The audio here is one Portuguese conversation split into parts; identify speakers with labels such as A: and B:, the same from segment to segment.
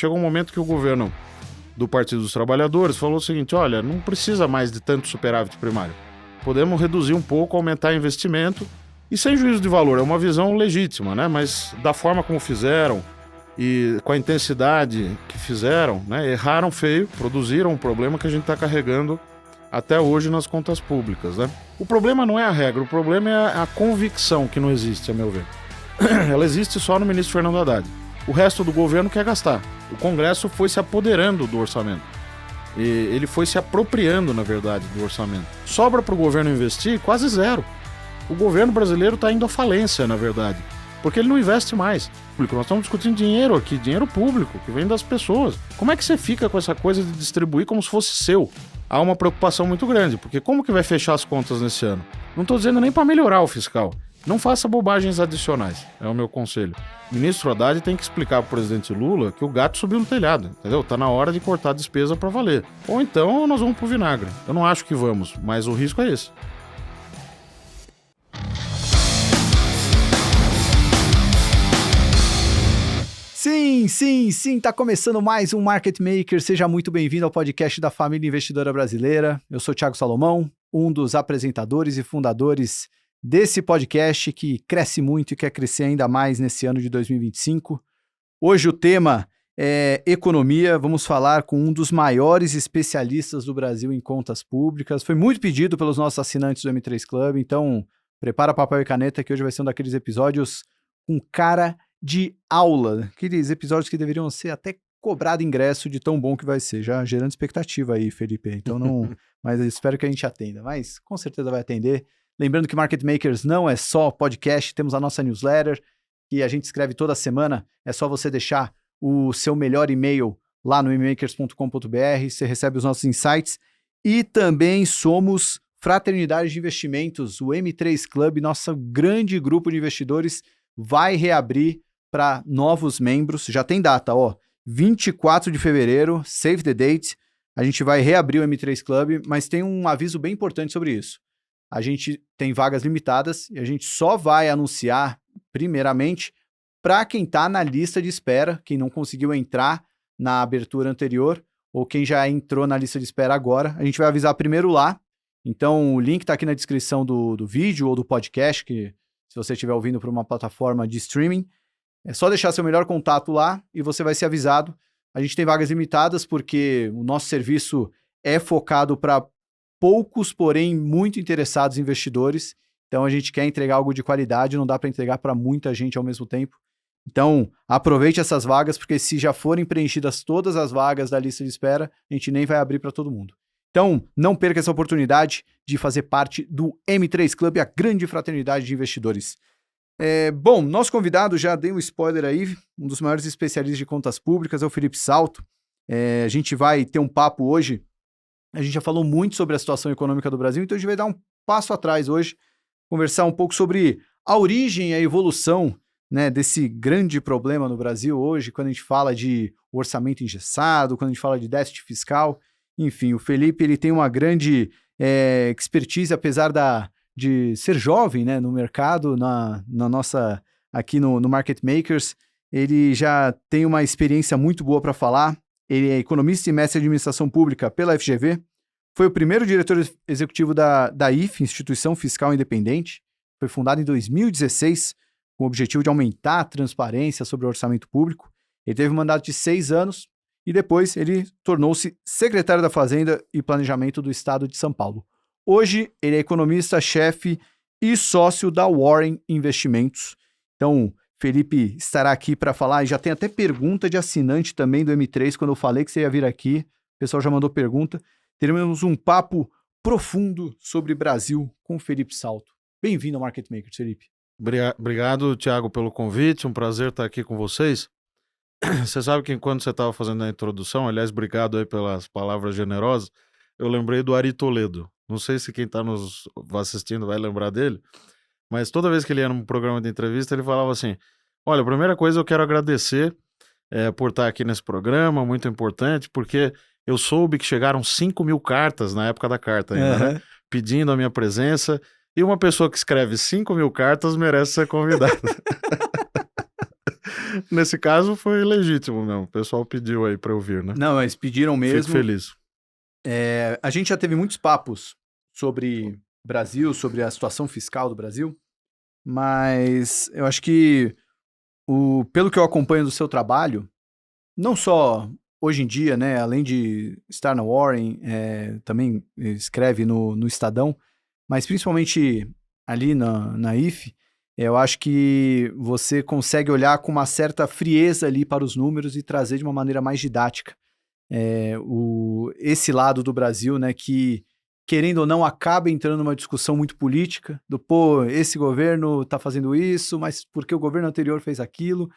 A: Chegou um momento que o governo do Partido dos Trabalhadores falou o seguinte: olha, não precisa mais de tanto superávit primário. Podemos reduzir um pouco, aumentar investimento e sem juízo de valor. É uma visão legítima, né? Mas da forma como fizeram e com a intensidade que fizeram, né? Erraram feio, produziram um problema que a gente está carregando até hoje nas contas públicas, né? O problema não é a regra, o problema é a convicção que não existe, a meu ver. Ela existe só no ministro Fernando Haddad. O resto do governo quer gastar. O Congresso foi se apoderando do orçamento. E ele foi se apropriando, na verdade, do orçamento. Sobra para o governo investir quase zero. O governo brasileiro está indo à falência, na verdade, porque ele não investe mais. Nós estamos discutindo dinheiro aqui, dinheiro público, que vem das pessoas. Como é que você fica com essa coisa de distribuir como se fosse seu? Há uma preocupação muito grande, porque como que vai fechar as contas nesse ano? Não estou dizendo nem para melhorar o fiscal. Não faça bobagens adicionais, é o meu conselho. O ministro Haddad tem que explicar para o presidente Lula que o gato subiu no telhado, entendeu? Tá na hora de cortar a despesa para valer. Ou então nós vamos pro vinagre. Eu não acho que vamos, mas o risco é esse.
B: Sim, tá começando mais um Market Maker. Seja muito bem-vindo ao podcast da Família Investidora Brasileira. Eu sou Thiago Salomão, um dos apresentadores e fundadores desse podcast que cresce muito e quer crescer ainda mais nesse ano de 2025. Hoje o tema é economia. Vamos falar com um dos maiores especialistas do Brasil em contas públicas. Foi muito pedido pelos nossos assinantes do M3 Club, então prepara papel e caneta que hoje vai ser um daqueles episódios com cara de aula, aqueles episódios que deveriam ser até cobrado ingresso de tão bom que vai ser, já gerando expectativa aí, Felipe, então não, mas eu espero que a gente atenda, mas com certeza vai atender. Lembrando que Market Makers não é só podcast, temos a nossa newsletter, que a gente escreve toda semana, é só você deixar o seu melhor e-mail lá no mmakers.com.br, você recebe os nossos insights, e também somos Fraternidade de Investimentos, o M3 Club, nosso grande grupo de investidores, vai reabrir para novos membros, já tem data, 24 de fevereiro, save the date, a gente vai reabrir o M3 Club, mas tem um aviso bem importante sobre isso. A gente tem vagas limitadas e a gente só vai anunciar, primeiramente, para quem está na lista de espera, quem não conseguiu entrar na abertura anterior, ou quem já entrou na lista de espera agora, a gente vai avisar primeiro lá. Então, o link está aqui na descrição do vídeo ou do podcast, que se você estiver ouvindo por uma plataforma de streaming, é só deixar seu melhor contato lá e você vai ser avisado. A gente tem vagas limitadas porque o nosso serviço é focado para poucos, porém muito interessados investidores. Então a gente quer entregar algo de qualidade, não dá para entregar para muita gente ao mesmo tempo. Então aproveite essas vagas, porque se já forem preenchidas todas as vagas da lista de espera, a gente nem vai abrir para todo mundo. Então não perca essa oportunidade de fazer parte do M3 Club, a grande fraternidade de investidores. Bom, nosso convidado, já dei um spoiler aí, um dos maiores especialistas de contas públicas é o Felipe Salto. A gente vai ter um papo hoje, a gente já falou muito sobre a situação econômica do Brasil, então a gente vai dar um passo atrás hoje, conversar um pouco sobre a origem e a evolução, né, desse grande problema no Brasil hoje, quando a gente fala de orçamento engessado, quando a gente fala de déficit fiscal. Enfim, o Felipe ele tem uma grande expertise, apesar de ser jovem, né, no mercado, na nossa, aqui no Market Makers. Ele já tem uma experiência muito boa para falar. Ele é economista e mestre em administração pública pela FGV, foi o primeiro diretor executivo da IFE, Instituição Fiscal Independente, foi fundado em 2016, com o objetivo de aumentar a transparência sobre o orçamento público. Ele teve um mandato de 6 anos e depois ele tornou-se secretário da Fazenda e Planejamento do Estado de São Paulo. Hoje ele é economista-chefe e sócio da Warren Investimentos. Então, Felipe estará aqui para falar, e já tem até pergunta de assinante também do M3, quando eu falei que você ia vir aqui, o pessoal já mandou pergunta. Teremos um papo profundo sobre Brasil com o Felipe Salto. Bem-vindo ao Market Makers, Felipe.
A: Obrigado, Thiago, pelo convite, um prazer estar aqui com vocês. Você sabe que enquanto você estava fazendo a introdução, aliás, obrigado aí pelas palavras generosas, eu lembrei do Ari Toledo. Não sei se quem está nos assistindo vai lembrar dele, mas toda vez que ele ia num programa de entrevista, ele falava assim: olha, a primeira coisa eu quero agradecer por estar aqui nesse programa, muito importante, porque eu soube que chegaram 5.000 cartas na época da carta ainda, né? Pedindo a minha presença, e uma pessoa que escreve 5.000 cartas merece ser convidada. Nesse caso foi legítimo mesmo. O pessoal pediu aí para eu vir, né?
B: Não, eles pediram mesmo.
A: Fico feliz.
B: A gente já teve muitos papos sobre Brasil, sobre a situação fiscal do Brasil, mas eu acho que, pelo que eu acompanho do seu trabalho, não só hoje em dia, né, além de estar na Warren, também escreve no Estadão, mas principalmente ali na IFE, eu acho que você consegue olhar com uma certa frieza ali para os números e trazer de uma maneira mais didática esse lado do Brasil, né, que, querendo ou não, acaba entrando numa discussão muito política, esse governo está fazendo isso, mas por que o governo anterior fez aquilo?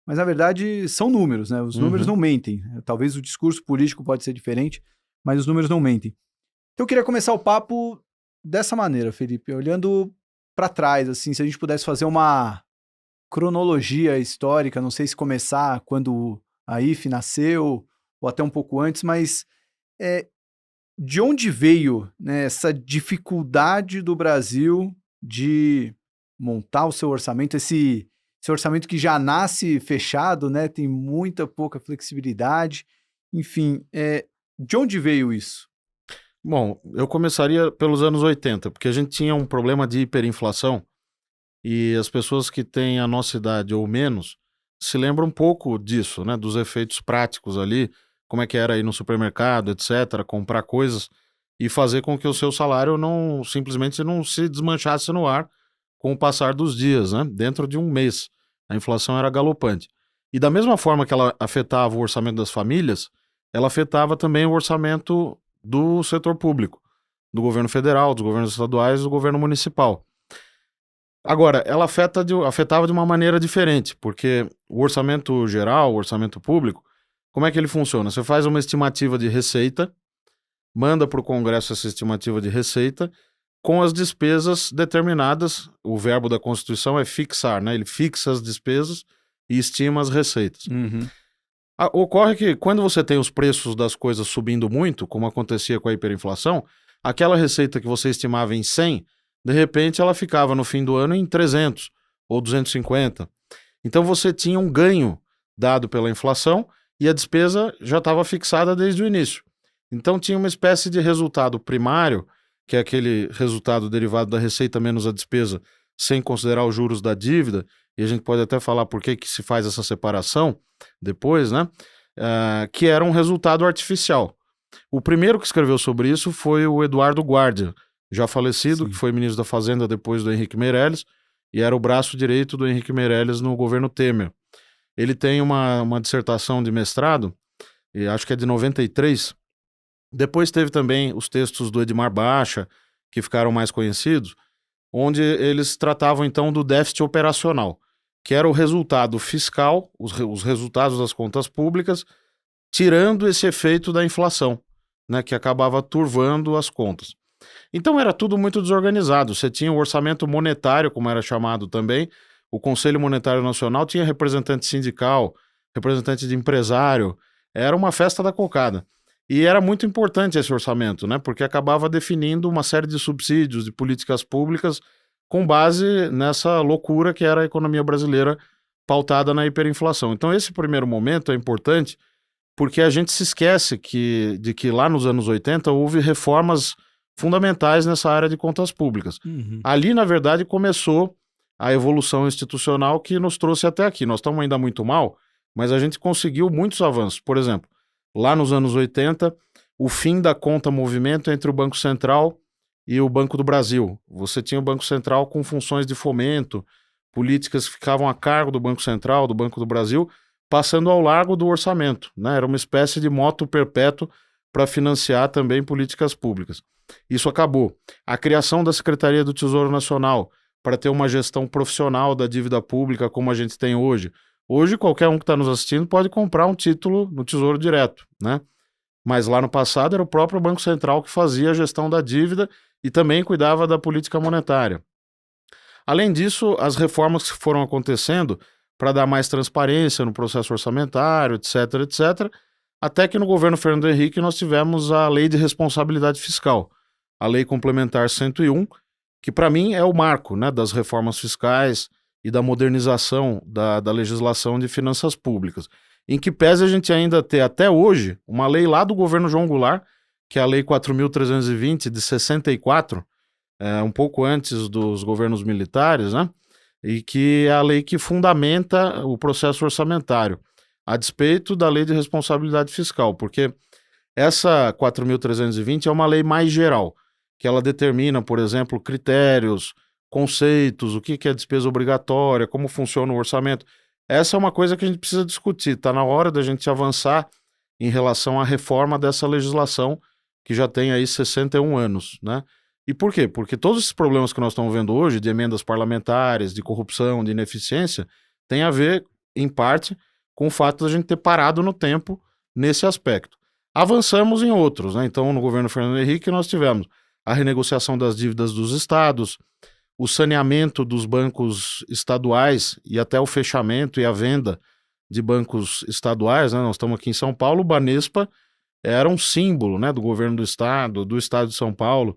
B: Mas, na verdade, são números, né? Os números não mentem. Talvez o discurso político pode ser diferente, mas os números não mentem. Então, eu queria começar o papo dessa maneira, Felipe, olhando para trás, assim, se a gente pudesse fazer uma cronologia histórica, não sei se começar quando a IFE nasceu, ou até um pouco antes, mas de onde veio, né, essa dificuldade do Brasil de montar o seu orçamento, esse orçamento que já nasce fechado, né, tem pouca flexibilidade, enfim, de onde veio isso?
A: Bom, eu começaria pelos anos 80, porque a gente tinha um problema de hiperinflação e as pessoas que têm a nossa idade ou menos se lembram um pouco disso, né, dos efeitos práticos ali, como é que era ir no supermercado, etc., comprar coisas e fazer com que o seu salário simplesmente não se desmanchasse no ar com o passar dos dias, né, dentro de um mês. A inflação era galopante. E da mesma forma que ela afetava o orçamento das famílias, ela afetava também o orçamento do setor público, do governo federal, dos governos estaduais e do governo municipal. Agora, ela afetava de uma maneira diferente, porque o orçamento geral, o orçamento público, como é que ele funciona? Você faz uma estimativa de receita, manda para o Congresso essa estimativa de receita, com as despesas determinadas, o verbo da Constituição é fixar, né? Ele fixa as despesas e estima as receitas. Ocorre que quando você tem os preços das coisas subindo muito, como acontecia com a hiperinflação, aquela receita que você estimava em 100, de repente ela ficava no fim do ano em 300 ou 250. Então você tinha um ganho dado pela inflação e a despesa já estava fixada desde o início. Então tinha uma espécie de resultado primário, que é aquele resultado derivado da receita menos a despesa, sem considerar os juros da dívida, e a gente pode até falar por que se faz essa separação depois, né? Que era um resultado artificial. O primeiro que escreveu sobre isso foi o Eduardo Guardia, já falecido,
B: Sim.
A: que foi ministro da Fazenda depois do Henrique Meirelles, e era o braço direito do Henrique Meirelles no governo Temer. Ele tem uma dissertação de mestrado, e acho que é de 93. Depois teve também os textos do Edmar Baixa, que ficaram mais conhecidos, onde eles tratavam então do déficit operacional, que era o resultado fiscal, os resultados das contas públicas, tirando esse efeito da inflação, né, que acabava turvando as contas. Então era tudo muito desorganizado. Você tinha o orçamento monetário, como era chamado também, o Conselho Monetário Nacional tinha representante sindical, representante de empresário, era uma festa da cocada. E era muito importante esse orçamento, né, porque acabava definindo uma série de subsídios, de políticas públicas, com base nessa loucura que era a economia brasileira pautada na hiperinflação. Então esse primeiro momento é importante porque a gente se esquece de que lá nos anos 80 houve reformas fundamentais nessa área de contas públicas. Ali, na verdade, começou a evolução institucional que nos trouxe até aqui. Nós estamos ainda muito mal, mas a gente conseguiu muitos avanços. Por exemplo, lá nos anos 80, o fim da conta movimento entre o Banco Central e o Banco do Brasil. Você tinha o Banco Central com funções de fomento, políticas que ficavam a cargo do Banco Central, do Banco do Brasil, passando ao largo do orçamento, né? Era uma espécie de moto perpétuo para financiar também políticas públicas. Isso acabou. A criação da Secretaria do Tesouro Nacional para ter uma gestão profissional da dívida pública como a gente tem hoje. Hoje, qualquer um que está nos assistindo pode comprar um título no Tesouro Direto, né? Mas lá no passado era o próprio Banco Central que fazia a gestão da dívida e também cuidava da política monetária. Além disso, as reformas que foram acontecendo para dar mais transparência no processo orçamentário, etc., etc., até que no governo Fernando Henrique nós tivemos a Lei de Responsabilidade Fiscal, a Lei Complementar 101, que para mim é o marco, né, das reformas fiscais e da modernização da legislação de finanças públicas. Em que pese a gente ainda ter até hoje uma lei lá do governo João Goulart, que é a Lei 4.320 de 64, um pouco antes dos governos militares, né? E que é a lei que fundamenta o processo orçamentário, a despeito da Lei de Responsabilidade Fiscal, porque essa 4.320 é uma lei mais geral, que ela determina, por exemplo, critérios, conceitos, o que é despesa obrigatória, como funciona o orçamento. Essa é uma coisa que a gente precisa discutir. Está na hora da gente avançar em relação à reforma dessa legislação, que já tem aí 61 anos, né? E por quê? Porque todos esses problemas que nós estamos vendo hoje, de emendas parlamentares, de corrupção, de ineficiência, tem a ver, em parte, com o fato de a gente ter parado no tempo nesse aspecto. Avançamos em outros, né? Então, no governo Fernando Henrique, nós tivemos a renegociação das dívidas dos estados, o saneamento dos bancos estaduais e até o fechamento e a venda de bancos estaduais, né? Nós estamos aqui em São Paulo, o Banespa era um símbolo, né, do governo do estado de São Paulo,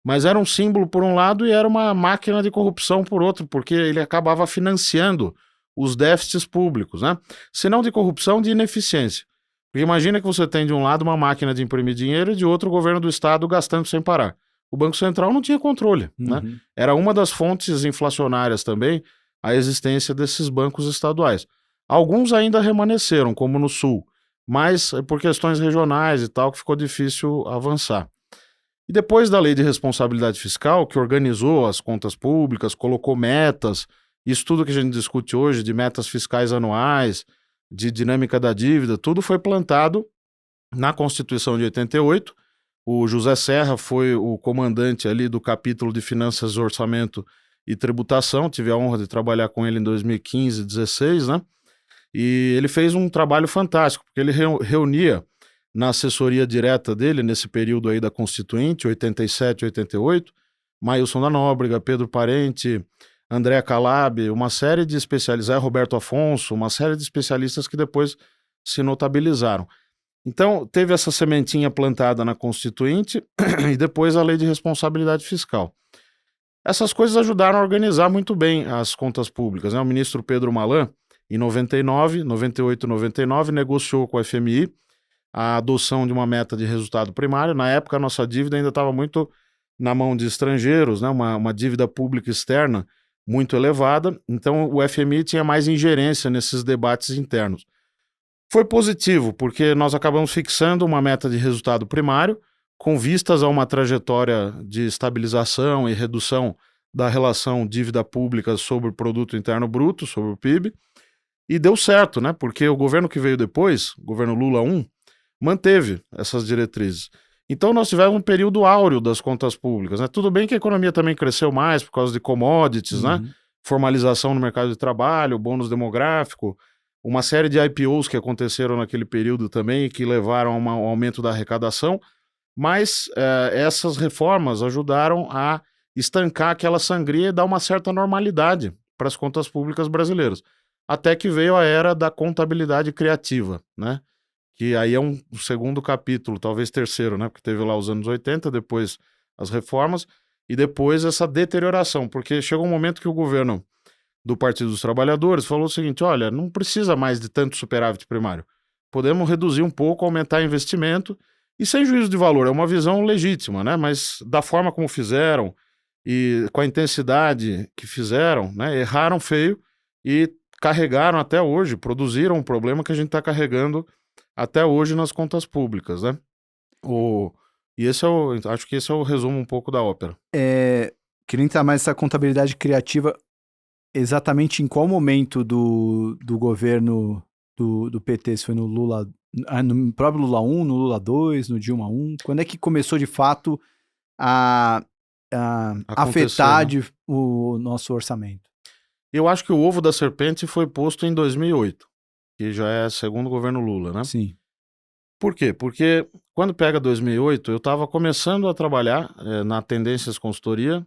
A: mas era um símbolo por um lado e era uma máquina de corrupção por outro, porque ele acabava financiando os déficits públicos, né? Se não de corrupção, de ineficiência. Porque imagina que você tem de um lado uma máquina de imprimir dinheiro e de outro o governo do estado gastando sem parar. O Banco Central não tinha controle, né? Era uma das fontes inflacionárias também a existência desses bancos estaduais. Alguns ainda remanesceram, como no Sul, mas por questões regionais e tal que ficou difícil avançar. E depois da Lei de Responsabilidade Fiscal, que organizou as contas públicas, colocou metas, isso tudo que a gente discute hoje, de metas fiscais anuais, de dinâmica da dívida, tudo foi plantado na Constituição de 88. O José Serra foi o comandante ali do capítulo de Finanças, Orçamento e Tributação. Tive a honra de trabalhar com ele em 2015, 2016, né? E ele fez um trabalho fantástico, porque ele reunia na assessoria direta dele, nesse período aí da Constituinte, 87, 88, Maílson da Nóbrega, Pedro Parente, André Calab, uma série de especialistas, Roberto Afonso, uma série de especialistas que depois se notabilizaram. Então, teve essa sementinha plantada na Constituinte e depois a Lei de Responsabilidade Fiscal. Essas coisas ajudaram a organizar muito bem as contas públicas, né? O ministro Pedro Malan, em 98, 99, negociou com a FMI a adoção de uma meta de resultado primário. Na época, a nossa dívida ainda estava muito na mão de estrangeiros, né? Uma dívida pública externa muito elevada, então o FMI tinha mais ingerência nesses debates internos. Foi positivo, porque nós acabamos fixando uma meta de resultado primário, com vistas a uma trajetória de estabilização e redução da relação dívida pública sobre o produto interno bruto, sobre o PIB, e deu certo, né? Porque o governo que veio depois, o governo Lula I, manteve essas diretrizes. Então nós tivemos um período áureo das contas públicas, né? Tudo bem que a economia também cresceu mais por causa de commodities, né? Formalização no mercado de trabalho, bônus demográfico, uma série de IPOs que aconteceram naquele período também e que levaram a um aumento da arrecadação, mas essas reformas ajudaram a estancar aquela sangria e dar uma certa normalidade para as contas públicas brasileiras. Até que veio a era da contabilidade criativa, né? Que aí é um segundo capítulo, talvez terceiro, né? Porque teve lá os anos 80, depois as reformas, e depois essa deterioração, porque chegou um momento que o governo do Partido dos Trabalhadores falou o seguinte: olha, não precisa mais de tanto superávit primário. Podemos reduzir um pouco, aumentar investimento, e sem juízo de valor, é uma visão legítima, né? Mas da forma como fizeram e com a intensidade que fizeram, né? Erraram feio e carregaram até hoje, produziram um problema que a gente está carregando até hoje nas contas públicas, né? Acho que esse é o resumo um pouco da ópera.
B: Queria entrar mais nessa contabilidade criativa, exatamente em qual momento do governo do PT, se foi no Lula, no próprio Lula 1, no Lula 2, no Dilma 1, quando é que começou de fato a afetar, né, o nosso orçamento?
A: Eu acho que o ovo da serpente foi posto em 2008, que já é segundo o governo Lula, né?
B: Sim.
A: Por quê? Porque quando pega 2008, eu estava começando a trabalhar na Tendências Consultoria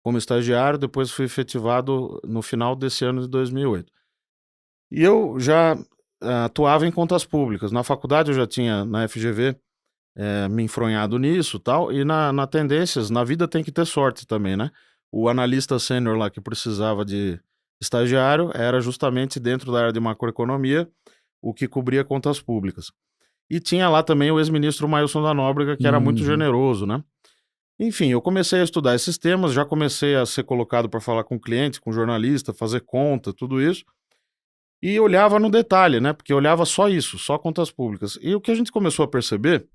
A: como estagiário, depois fui efetivado no final desse ano de 2008. E eu já atuava em contas públicas. Na faculdade eu já tinha, na FGV, me enfronhado nisso e tal, e na Tendências, na vida tem que ter sorte também, né? O analista sênior lá que precisava de estagiário, era justamente dentro da área de macroeconomia, o que cobria contas públicas. E tinha lá também o ex-ministro Mailson da Nóbrega, que era muito
B: Uhum.
A: generoso, né? Enfim, eu comecei a estudar esses temas, já comecei a ser colocado para falar com cliente, com jornalista, fazer conta, tudo isso, e olhava no detalhe, né? Porque eu olhava só isso, só contas públicas. E o que a gente começou a perceber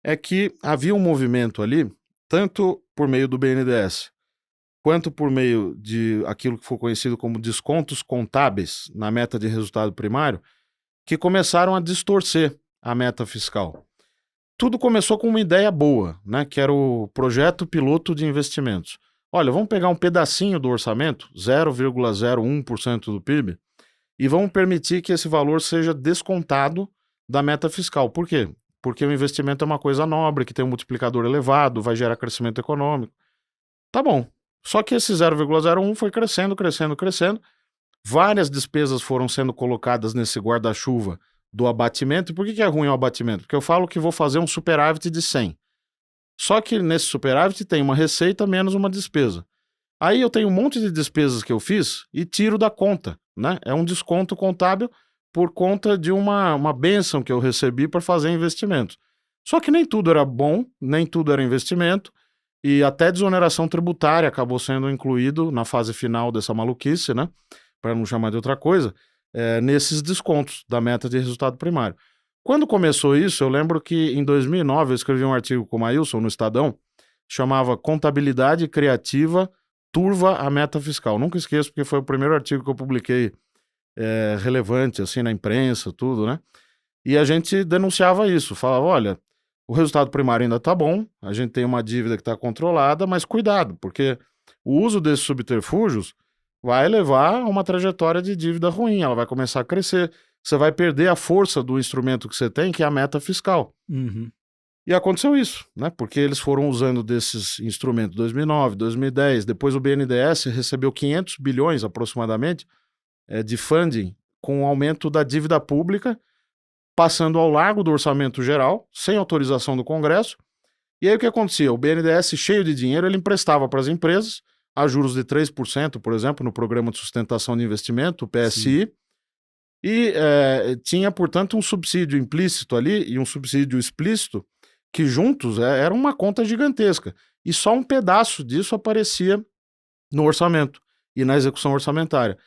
A: é que havia um movimento ali, tanto por meio do BNDES, quanto por meio de aquilo que foi conhecido como descontos contábeis na meta de resultado primário, que começaram a distorcer a meta fiscal. Tudo começou com uma ideia boa, né, que era o projeto piloto de investimentos. Olha, vamos pegar um pedacinho do orçamento, 0,01% do PIB, e vamos permitir que esse valor seja descontado da meta fiscal. Por quê? Porque o investimento é uma coisa nobre, que tem um multiplicador elevado, vai gerar crescimento econômico. Tá bom. Só que esse 0,01 foi crescendo, crescendo, crescendo. Várias despesas foram sendo colocadas nesse guarda-chuva do abatimento. E por que é ruim o abatimento? Porque eu falo que vou fazer um superávit de 100. Só que nesse superávit tem uma receita menos uma despesa. Aí eu tenho um monte de despesas que eu fiz e tiro da conta, né? É um desconto contábil por conta de uma bênção que eu recebi para fazer investimento. Só que nem tudo era bom, nem tudo era investimento, e até desoneração tributária acabou sendo incluído na fase final dessa maluquice, né? Para não chamar de outra coisa, nesses descontos da meta de resultado primário. Quando começou isso, eu lembro que em 2009 eu escrevi um artigo com o Mailson no Estadão, chamava Contabilidade Criativa Turva a Meta Fiscal. Nunca esqueço, porque foi o primeiro artigo que eu publiquei relevante, assim, na imprensa, tudo, né? E a gente denunciava isso, falava, olha, o resultado primário ainda está bom, a gente tem uma dívida que está controlada, mas cuidado, porque o uso desses subterfúgios vai levar a uma trajetória de dívida ruim, ela vai começar a crescer, você vai perder a força do instrumento que você tem, que é a meta fiscal.
B: Uhum.
A: E aconteceu isso, né? Porque eles foram usando desses instrumentos 2009, 2010, depois o BNDES recebeu 500 bilhões aproximadamente de funding com o aumento da dívida pública, passando ao largo do orçamento geral, sem autorização do Congresso. E aí o que acontecia? O BNDES, cheio de dinheiro, ele emprestava para as empresas, a juros de 3%, por exemplo, no Programa de Sustentação de Investimento, o
B: Sim.
A: PSI, e tinha, portanto, um subsídio implícito ali e um subsídio explícito, que juntos era uma conta gigantesca. E só um pedaço disso aparecia no orçamento e na execução orçamentária.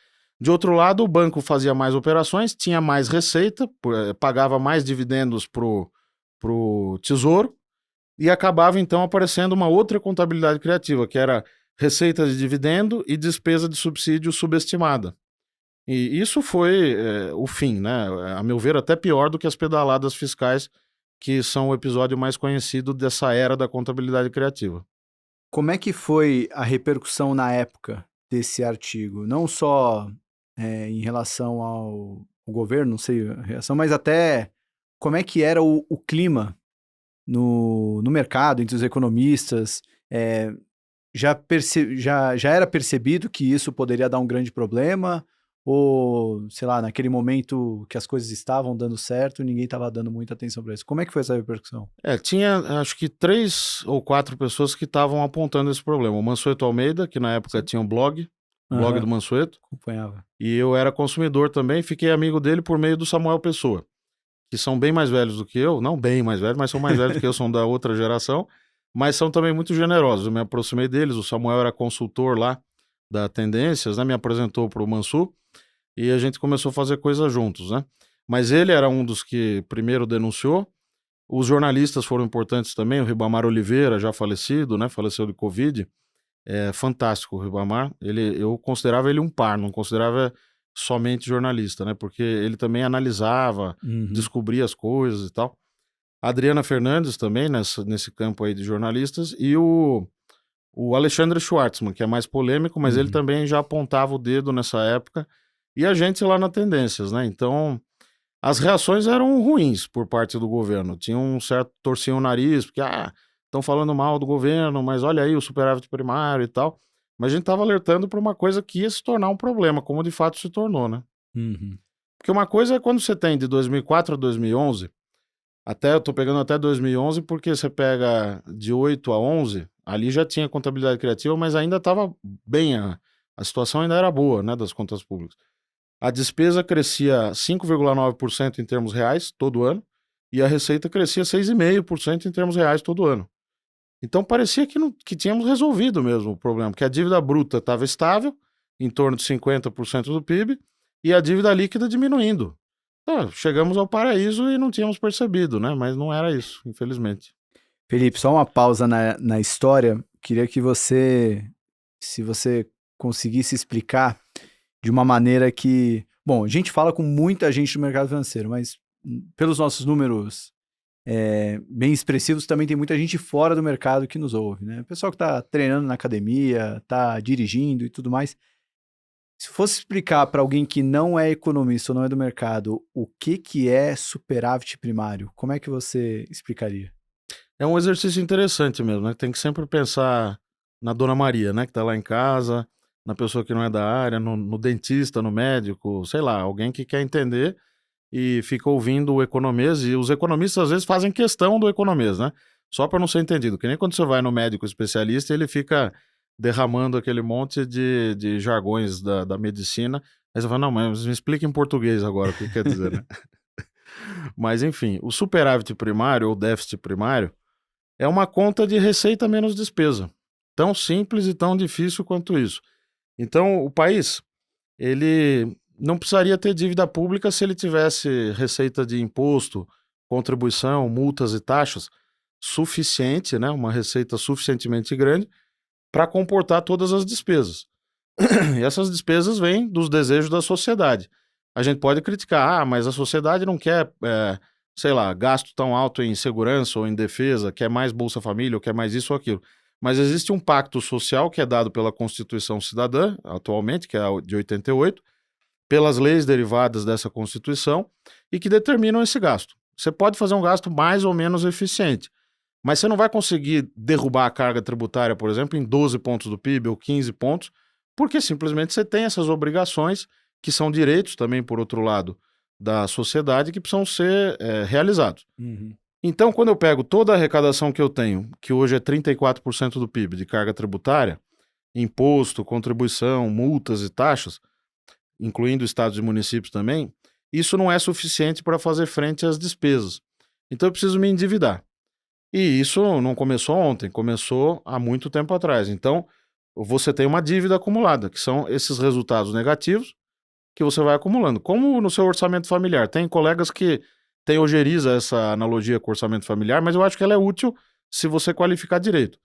A: De outro lado, o banco fazia mais operações, tinha mais receita, pagava mais dividendos pro Tesouro, e acabava então aparecendo uma outra contabilidade criativa, que era receita de dividendo e despesa de subsídio subestimada. E isso foi o fim, né? A meu ver, até pior do que as pedaladas fiscais, que são o episódio mais conhecido dessa era da contabilidade criativa.
B: Como é que foi a repercussão na época desse artigo? Não só em relação ao governo, não sei a reação, mas até como é que era o clima no mercado, entre os economistas? Já era percebido que isso poderia dar um grande problema? Ou, sei lá, naquele momento que as coisas estavam dando certo, ninguém estava dando muita atenção para isso? Como é que foi essa repercussão?
A: Tinha acho que 3 ou 4 pessoas que estavam apontando esse problema. O Mansueto Almeida, que na época
B: Sim.
A: tinha um blog, o blog do
B: Aham,
A: Mansueto,
B: acompanhava.
A: e eu era consumidor também, fiquei amigo dele por meio do Samuel Pessoa, que são bem mais velhos do que eu, não bem mais velhos, mas são mais velhos do que eu, são da outra geração, mas são também muito generosos. Eu me aproximei deles, o Samuel era consultor lá da Tendências, né, me apresentou para o Mansu, e a gente começou a fazer coisa juntos, né? Mas ele era um dos que primeiro denunciou. Os jornalistas foram importantes também, o Ribamar Oliveira, já falecido, né? Faleceu de Covid. É fantástico o Ribamar. Eu considerava ele um par, não considerava somente jornalista, né? Porque ele também analisava,
B: Uhum.
A: descobria as coisas e tal. A Adriana Fernandes também, nesse campo aí de jornalistas. E o Alexandre Schwartzman, que é mais polêmico, mas ele
B: Uhum.
A: também já apontava o dedo nessa época. E a gente lá na Tendências, né? Então, as reações eram ruins por parte do governo. Tinha um certo torciam o nariz, porque estão falando mal do governo, mas olha aí o superávit primário e tal. Mas a gente estava alertando para uma coisa que ia se tornar um problema, como de fato se tornou, né?
B: Uhum.
A: Porque uma coisa é quando você tem de 2004 a 2011, até eu tô pegando até 2011 porque você pega de 8 a 11, ali já tinha contabilidade criativa, mas ainda estava bem A situação ainda era boa, né, das contas públicas. A despesa crescia 5,9% em termos reais todo ano e a receita crescia 6,5% em termos reais todo ano. Então parecia que tínhamos resolvido mesmo o problema, porque a dívida bruta estava estável, em torno de 50% do PIB, e a dívida líquida diminuindo. Então, chegamos ao paraíso e não tínhamos percebido, né? Mas não era isso, infelizmente.
B: Felipe, só uma pausa na história. Queria que se você conseguisse explicar de uma maneira que... Bom, a gente fala com muita gente do mercado financeiro, mas pelos nossos números bem expressivos, também tem muita gente fora do mercado que nos ouve, né? O pessoal que está treinando na academia, está dirigindo e tudo mais. Se fosse explicar para alguém que não é economista ou não é do mercado o que é superávit primário, como é que você explicaria?
A: É um exercício interessante mesmo, né? Tem que sempre pensar na Dona Maria, né? Que tá lá em casa, na pessoa que não é da área, no dentista, no médico, sei lá, alguém que quer entender e fica ouvindo o economês. E os economistas às vezes fazem questão do economês, né? Só para não ser entendido. Que nem quando você vai no médico especialista, ele fica derramando aquele monte de jargões da medicina. Aí você fala, não, mas me explica em português agora o que quer dizer, né? Mas enfim, o superávit primário ou déficit primário é uma conta de receita menos despesa. Tão simples e tão difícil quanto isso. Então, o país, ele não precisaria ter dívida pública se ele tivesse receita de imposto, contribuição, multas e taxas suficiente, né, uma receita suficientemente grande para comportar todas as despesas. E essas despesas vêm dos desejos da sociedade. A gente pode criticar, mas a sociedade não quer, sei lá, gasto tão alto em segurança ou em defesa, quer mais Bolsa Família, ou quer mais isso ou aquilo. Mas existe um pacto social que é dado pela Constituição Cidadã, atualmente, que é a de 88, pelas leis derivadas dessa Constituição, e que determinam esse gasto. Você pode fazer um gasto mais ou menos eficiente, mas você não vai conseguir derrubar a carga tributária, por exemplo, em 12 pontos do PIB ou 15 pontos, porque simplesmente você tem essas obrigações, que são direitos também, por outro lado, da sociedade, que precisam ser realizados.
B: Uhum.
A: Então, quando eu pego toda a arrecadação que eu tenho, que hoje é 34% do PIB de carga tributária, imposto, contribuição, multas e taxas, incluindo estados e municípios também, isso não é suficiente para fazer frente às despesas. Então eu preciso me endividar. E isso não começou ontem, começou há muito tempo atrás. Então, você tem uma dívida acumulada, que são esses resultados negativos que você vai acumulando. Como no seu orçamento familiar. Tem colegas que têm ojeriza essa analogia com o orçamento familiar, mas eu acho que ela é útil se você qualificar direito.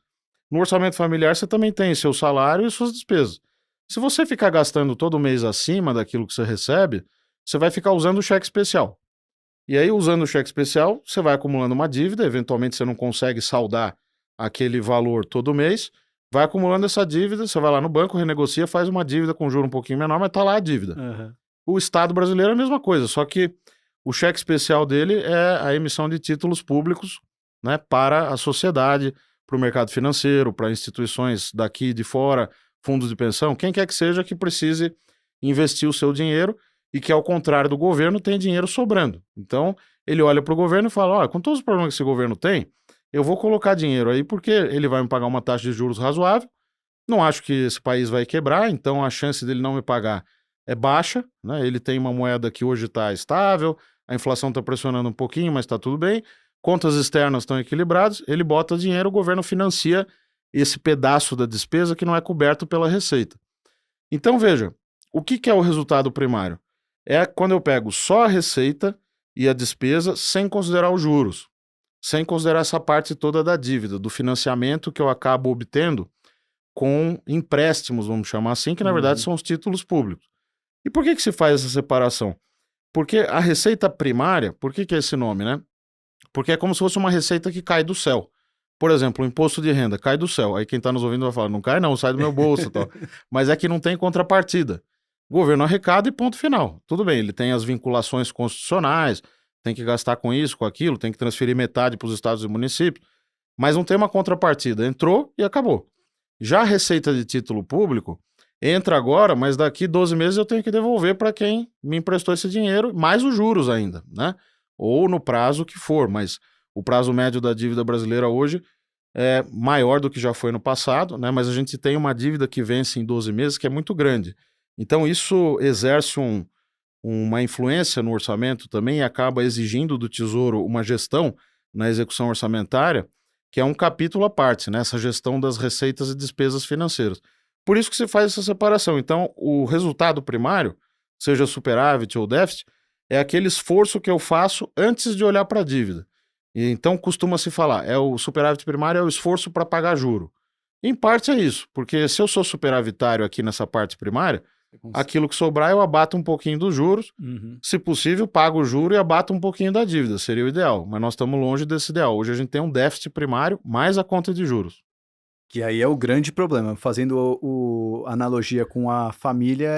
A: No orçamento familiar, você também tem seu salário e suas despesas. Se você ficar gastando todo mês acima daquilo que você recebe, você vai ficar usando o cheque especial. E aí, usando o cheque especial, você vai acumulando uma dívida, eventualmente você não consegue saldar aquele valor todo mês, vai acumulando essa dívida, você vai lá no banco, renegocia, faz uma dívida com juro um pouquinho menor, mas tá lá a dívida.
B: Uhum.
A: O Estado brasileiro é a mesma coisa, só que o cheque especial dele é a emissão de títulos públicos, né, para a sociedade, para o mercado financeiro, para instituições daqui e de fora, fundos de pensão, quem quer que seja que precise investir o seu dinheiro e que, ao contrário do governo, tem dinheiro sobrando. Então, ele olha para o governo e fala, olha, com todos os problemas que esse governo tem, eu vou colocar dinheiro aí porque ele vai me pagar uma taxa de juros razoável, não acho que esse país vai quebrar, então a chance dele não me pagar é baixa, né? Ele tem uma moeda que hoje está estável, a inflação está pressionando um pouquinho, mas está tudo bem, contas externas estão equilibradas, ele bota dinheiro, o governo financia esse pedaço da despesa que não é coberto pela receita. Então, veja, o que é o resultado primário? É quando eu pego só a receita e a despesa sem considerar os juros, sem considerar essa parte toda da dívida, do financiamento que eu acabo obtendo com empréstimos, vamos chamar assim, que na verdade são os títulos públicos. E por que se faz essa separação? Porque a receita primária, por que é esse nome, né? Porque é como se fosse uma receita que cai do céu. Por exemplo, o imposto de renda cai do céu. Aí quem está nos ouvindo vai falar, não cai não, sai do meu bolso e tal. Mas é que não tem contrapartida. O governo arrecada e ponto final. Tudo bem, ele tem as vinculações constitucionais, tem que gastar com isso, com aquilo, tem que transferir metade para os estados e municípios, mas não tem uma contrapartida. Entrou e acabou. Já a receita de título público entra agora, mas daqui 12 meses eu tenho que devolver para quem me emprestou esse dinheiro, mais os juros ainda, né? Ou no prazo que for, mas o prazo médio da dívida brasileira hoje é maior do que já foi no passado, né? Mas a gente tem uma dívida que vence em 12 meses que é muito grande. Então, isso exerce uma influência no orçamento também e acaba exigindo do Tesouro uma gestão na execução orçamentária, que é um capítulo à parte, né? Essa gestão das receitas e despesas financeiras. Por isso que se faz essa separação. Então, o resultado primário, seja superávit ou déficit, é aquele esforço que eu faço antes de olhar para a dívida. E então, costuma-se falar, o superávit primário é o esforço para pagar juro. Em parte é isso, porque se eu sou superavitário aqui nessa parte primária, aquilo que sobrar eu abato um pouquinho dos juros, se possível pago o juro e abato um pouquinho da dívida, seria o ideal, mas nós estamos longe desse ideal. Hoje a gente tem um déficit primário mais a conta de juros.
B: Que aí é o grande problema. Fazendo analogia com a família,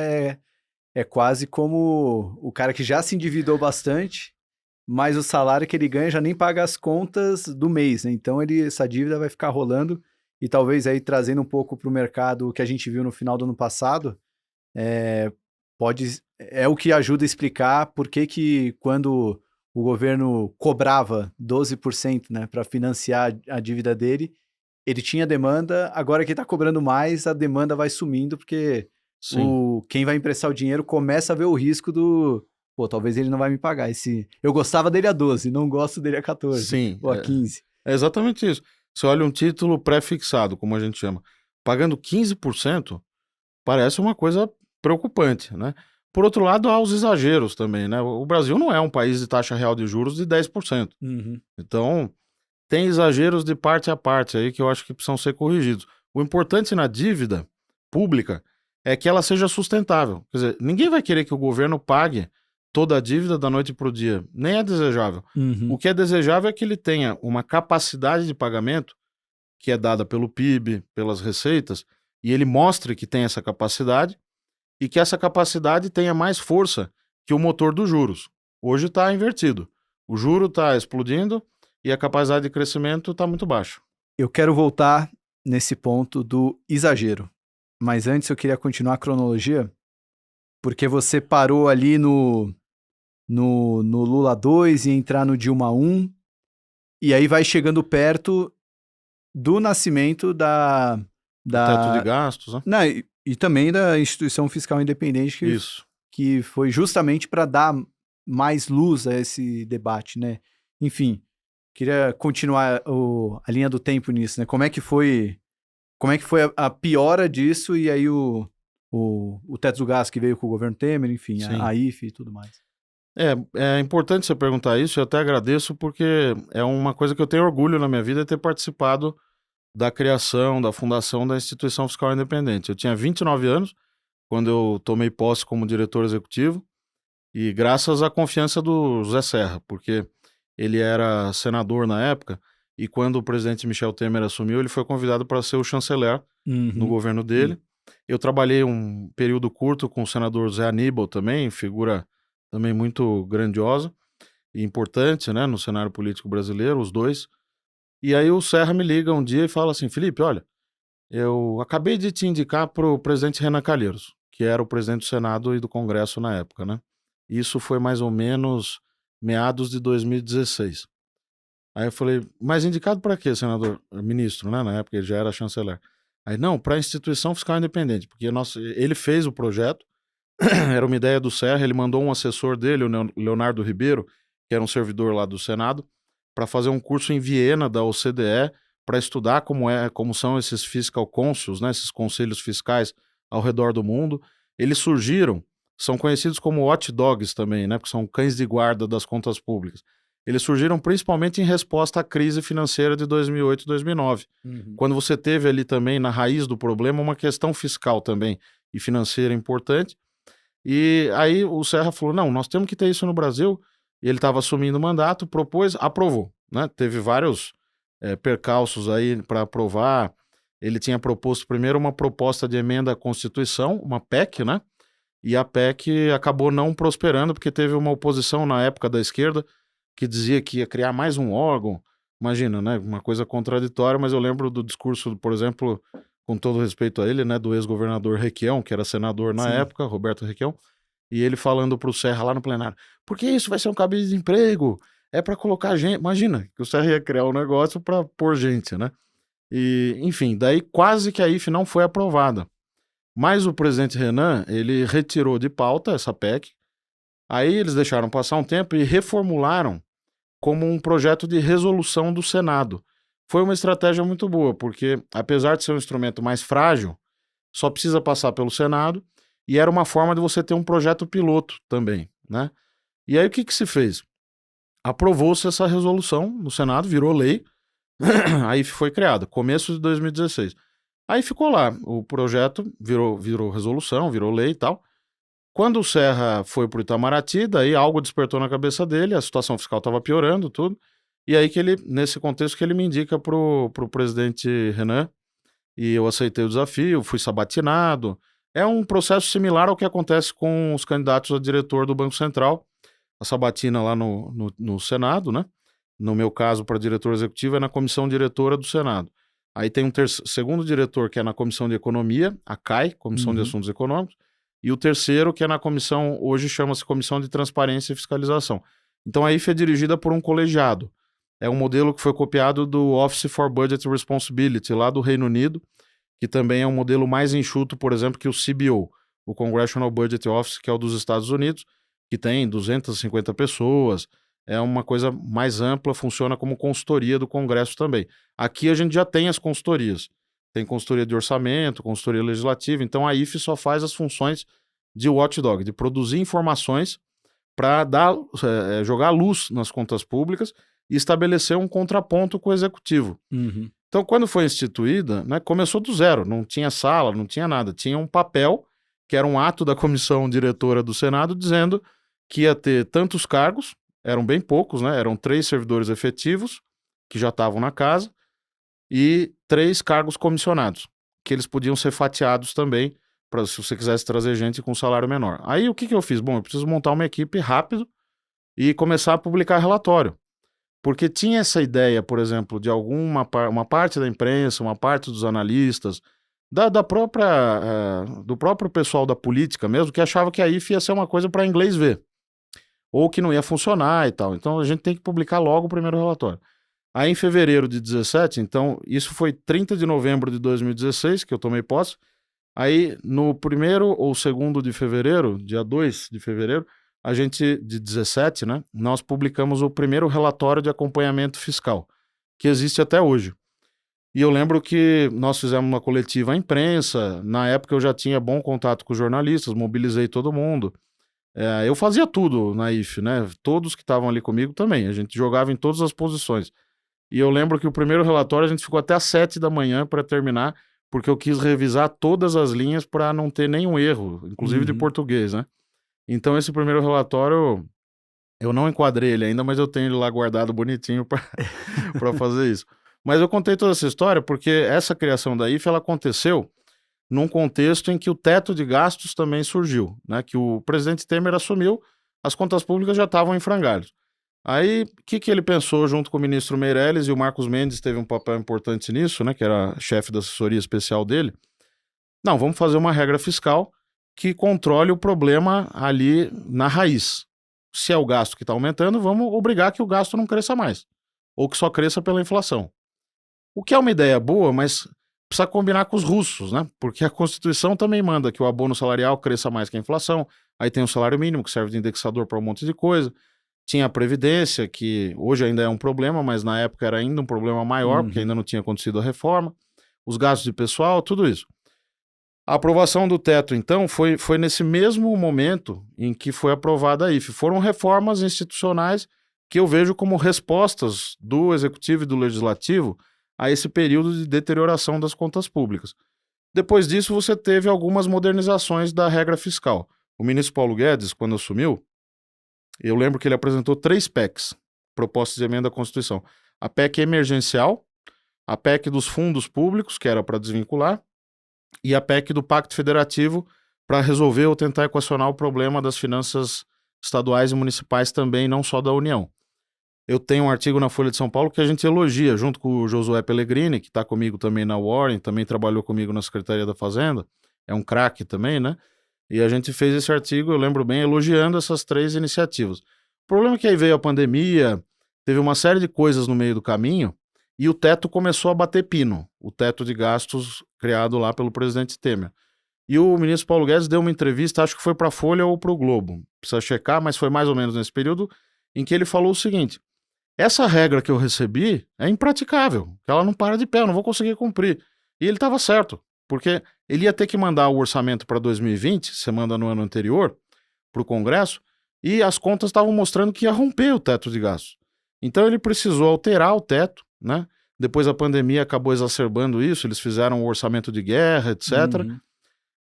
B: é quase como o cara que já se endividou bastante, mas o salário que ele ganha já nem paga as contas do mês, né? Então essa dívida vai ficar rolando e talvez aí trazendo um pouco para o mercado o que a gente viu no final do ano passado, é o que ajuda a explicar por que quando o governo cobrava 12%, né, para financiar a dívida dele, ele tinha demanda, agora que está cobrando mais, a demanda vai sumindo, porque quem vai emprestar o dinheiro começa a ver o risco talvez ele não vai me pagar. Eu gostava dele a 12, não gosto dele a 14,
A: Sim,
B: ou a 15.
A: É exatamente isso. Você olha um título pré-fixado, como a gente chama, pagando 15%, parece uma coisa preocupante, né? Por outro lado, há os exageros também, né? O Brasil não é um país de taxa real de juros de 10%. Então, tem exageros de parte a parte aí que eu acho que precisam ser corrigidos. O importante na dívida pública é que ela seja sustentável. Quer dizer, ninguém vai querer que o governo pague toda a dívida da noite para o dia. Nem é desejável. O que é desejável é que ele tenha uma capacidade de pagamento que é dada pelo PIB, pelas receitas, e ele mostre que tem essa capacidade e que essa capacidade tenha mais força que o motor dos juros. Hoje está invertido. O juro está explodindo e a capacidade de crescimento está muito baixa.
B: Eu quero voltar nesse ponto do exagero. Mas antes eu queria continuar a cronologia, porque você parou ali no Lula 2 e entrar no Dilma 1, e aí vai chegando perto do nascimento da
A: teto de gastos, né?
B: Não, e também da instituição fiscal independente, que foi justamente para dar mais luz a esse debate, né? Enfim, queria continuar a linha do tempo nisso, né? Como é que foi a piora disso e aí o teto do gasto que veio com o governo Temer, enfim, a IFE e tudo mais.
A: É importante você perguntar isso, eu até agradeço, porque é uma coisa que eu tenho orgulho na minha vida, ter participado da criação, da fundação da Instituição Fiscal Independente. Eu tinha 29 anos quando eu tomei posse como diretor executivo, e graças à confiança do José Serra, porque ele era senador na época, e quando o presidente Michel Temer assumiu, ele foi convidado para ser o chanceler no governo dele. Eu trabalhei um período curto com o senador Zé Aníbal também, figura também muito grandiosa e importante, né, no cenário político brasileiro, os dois. E aí o Serra me liga um dia e fala assim: Felipe, olha, eu acabei de te indicar para o presidente Renan Calheiros, que era o presidente do Senado e do Congresso na época, né? Isso foi mais ou menos meados de 2016. Aí eu falei: mas indicado para quê, senador? Ministro, né? Na época ele já era chanceler. Aí, não, para a Instituição Fiscal Independente, porque ele fez o projeto, era uma ideia do Serra, ele mandou um assessor dele, o Leonardo Ribeiro, que era um servidor lá do Senado, para fazer um curso em Viena, da OCDE, para estudar como são esses fiscal councils, né, esses conselhos fiscais ao redor do mundo. Eles surgiram, são conhecidos como watchdogs também, né, porque são cães de guarda das contas públicas. Eles surgiram principalmente em resposta à crise financeira de 2008 e 2009, quando você teve ali também, na raiz do problema, uma questão fiscal também e financeira importante. E aí o Serra falou: não, nós temos que ter isso no Brasil. Ele estava assumindo o mandato, propôs, aprovou, né? Teve vários percalços aí para aprovar. Ele tinha proposto primeiro uma proposta de emenda à Constituição, uma PEC, né? E a PEC acabou não prosperando porque teve uma oposição na época da esquerda que dizia que ia criar mais um órgão. Imagina, né? Uma coisa contraditória, mas eu lembro do discurso, por exemplo, com todo respeito a ele, né, do ex-governador Requião, que era senador na época, Roberto Requião, e ele falando para o Serra lá no plenário: porque isso vai ser um cabide de emprego, é para colocar gente. Imagina que o Serra ia criar um negócio para pôr gente, né? E, enfim, daí quase que a IFE não foi aprovada. Mas o presidente Renan, ele retirou de pauta essa PEC. Aí eles deixaram passar um tempo e reformularam como um projeto de resolução do Senado. Foi uma estratégia muito boa, porque apesar de ser um instrumento mais frágil, só precisa passar pelo Senado, e era uma forma de você ter um projeto piloto também, né? E aí o que que se fez? Aprovou-se essa resolução no Senado, virou lei, aí foi criada, começo de 2016. Aí ficou lá, o projeto virou resolução, virou lei e tal. Quando o Serra foi pro Itamaraty, daí algo despertou na cabeça dele, a situação fiscal estava piorando, tudo. E aí que ele, nesse contexto, que ele me indica pro presidente Renan, e eu aceitei o desafio, fui sabatinado. É um processo similar ao que acontece com os candidatos a diretor do Banco Central, a sabatina lá no Senado, né? No meu caso, para diretor executivo, é na comissão diretora do Senado. Aí tem um segundo diretor, que é na Comissão de Economia, a CAI, Comissão de Assuntos Econômicos, e o terceiro, que é na comissão, hoje chama-se Comissão de Transparência e Fiscalização. Então a IFE é dirigida por um colegiado. É um modelo que foi copiado do Office for Budget Responsibility, lá do Reino Unido, que também é um modelo mais enxuto, por exemplo, que o CBO, o Congressional Budget Office, que é o dos Estados Unidos, que tem 250 pessoas, é uma coisa mais ampla, funciona como consultoria do Congresso também. Aqui a gente já tem as consultorias. Tem consultoria de orçamento, consultoria legislativa, então a IFE só faz as funções de watchdog, de produzir informações para jogar luz nas contas públicas e estabelecer um contraponto com o executivo. Então, quando foi instituída, né, começou do zero, não tinha sala, não tinha nada, tinha um papel, que era um ato da comissão diretora do Senado, dizendo que ia ter tantos cargos, eram bem poucos, né, eram 3 servidores efetivos, que já estavam na casa, e 3 cargos comissionados, que eles podiam ser fatiados também, para se você quisesse trazer gente com salário menor. Aí o que eu fiz? Bom, eu preciso montar uma equipe rápido e começar a publicar relatório. Porque tinha essa ideia, por exemplo, de uma parte da imprensa, uma parte dos analistas, do próprio pessoal da política mesmo, que achava que a IFE ia ser uma coisa para inglês ver, ou que não ia funcionar e tal. Então a gente tem que publicar logo o primeiro relatório. Aí em fevereiro de 17, então isso foi 30 de novembro de 2016 que eu tomei posse. Aí no 1º ou 2º de fevereiro, dia 2 de fevereiro, a gente, de 17, né, nós publicamos o primeiro relatório de acompanhamento fiscal, que existe até hoje. E eu lembro que nós fizemos uma coletiva à imprensa, na época eu já tinha bom contato com os jornalistas, mobilizei todo mundo. Eu fazia tudo na IFE, né, todos que estavam ali comigo também, a gente jogava em todas as posições. E eu lembro que o primeiro relatório a gente ficou até às 7 da manhã para terminar, porque eu quis revisar todas as linhas para não ter nenhum erro, inclusive de português, né. Então esse primeiro relatório, eu não enquadrei ele ainda, mas eu tenho ele lá guardado bonitinho para fazer isso. Mas eu contei toda essa história porque essa criação da IFE ela aconteceu num contexto em que o teto de gastos também surgiu, né? Que o presidente Temer assumiu, as contas públicas já estavam em frangalhos. Aí, o que ele pensou junto com o ministro Meirelles, e o Marcos Mendes teve um papel importante nisso, né? Que era chefe da assessoria especial dele. Não, vamos fazer uma regra fiscal que controle o problema ali na raiz. Se é o gasto que está aumentando, vamos obrigar que o gasto não cresça mais, ou que só cresça pela inflação. O que é uma ideia boa, mas precisa combinar com os russos, né? Porque a Constituição também manda que o abono salarial cresça mais que a inflação, aí tem o salário mínimo, que serve de indexador para um monte de coisa, tinha a Previdência, que hoje ainda é um problema, mas na época era ainda um problema maior, porque ainda não tinha acontecido a reforma, os gastos de pessoal, tudo isso. A aprovação do teto, então, foi nesse mesmo momento em que foi aprovada a IFE. Foram reformas institucionais que eu vejo como respostas do Executivo e do Legislativo a esse período de deterioração das contas públicas. Depois disso, você teve algumas modernizações da regra fiscal. O ministro Paulo Guedes, quando assumiu, eu lembro que ele apresentou 3 PECs, propostas de emenda à Constituição. A PEC emergencial, a PEC dos fundos públicos, que era para desvincular, e a PEC do Pacto Federativo para resolver ou tentar equacionar o problema das finanças estaduais e municipais também, não só da União. Eu tenho um artigo na Folha de São Paulo que a gente elogia, junto com o Josué Pellegrini, que está comigo também na Warren, também trabalhou comigo na Secretaria da Fazenda, é um craque também, né? E a gente fez esse artigo, eu lembro bem, elogiando essas 3 iniciativas. O problema é que aí veio a pandemia, teve uma série de coisas no meio do caminho, e o teto começou a bater pino, o teto de gastos criado lá pelo presidente Temer. E o ministro Paulo Guedes deu uma entrevista, acho que foi para a Folha ou para o Globo, precisa checar, mas foi mais ou menos nesse período, em que ele falou o seguinte: essa regra que eu recebi é impraticável, que ela não para de pé, eu não vou conseguir cumprir. E ele estava certo, porque ele ia ter que mandar o orçamento para 2020, você manda no ano anterior, para o Congresso, e as contas estavam mostrando que ia romper o teto de gastos. Então ele precisou alterar o teto, né? Depois a pandemia acabou exacerbando isso, eles fizeram o orçamento de guerra, etc.
B: Uhum.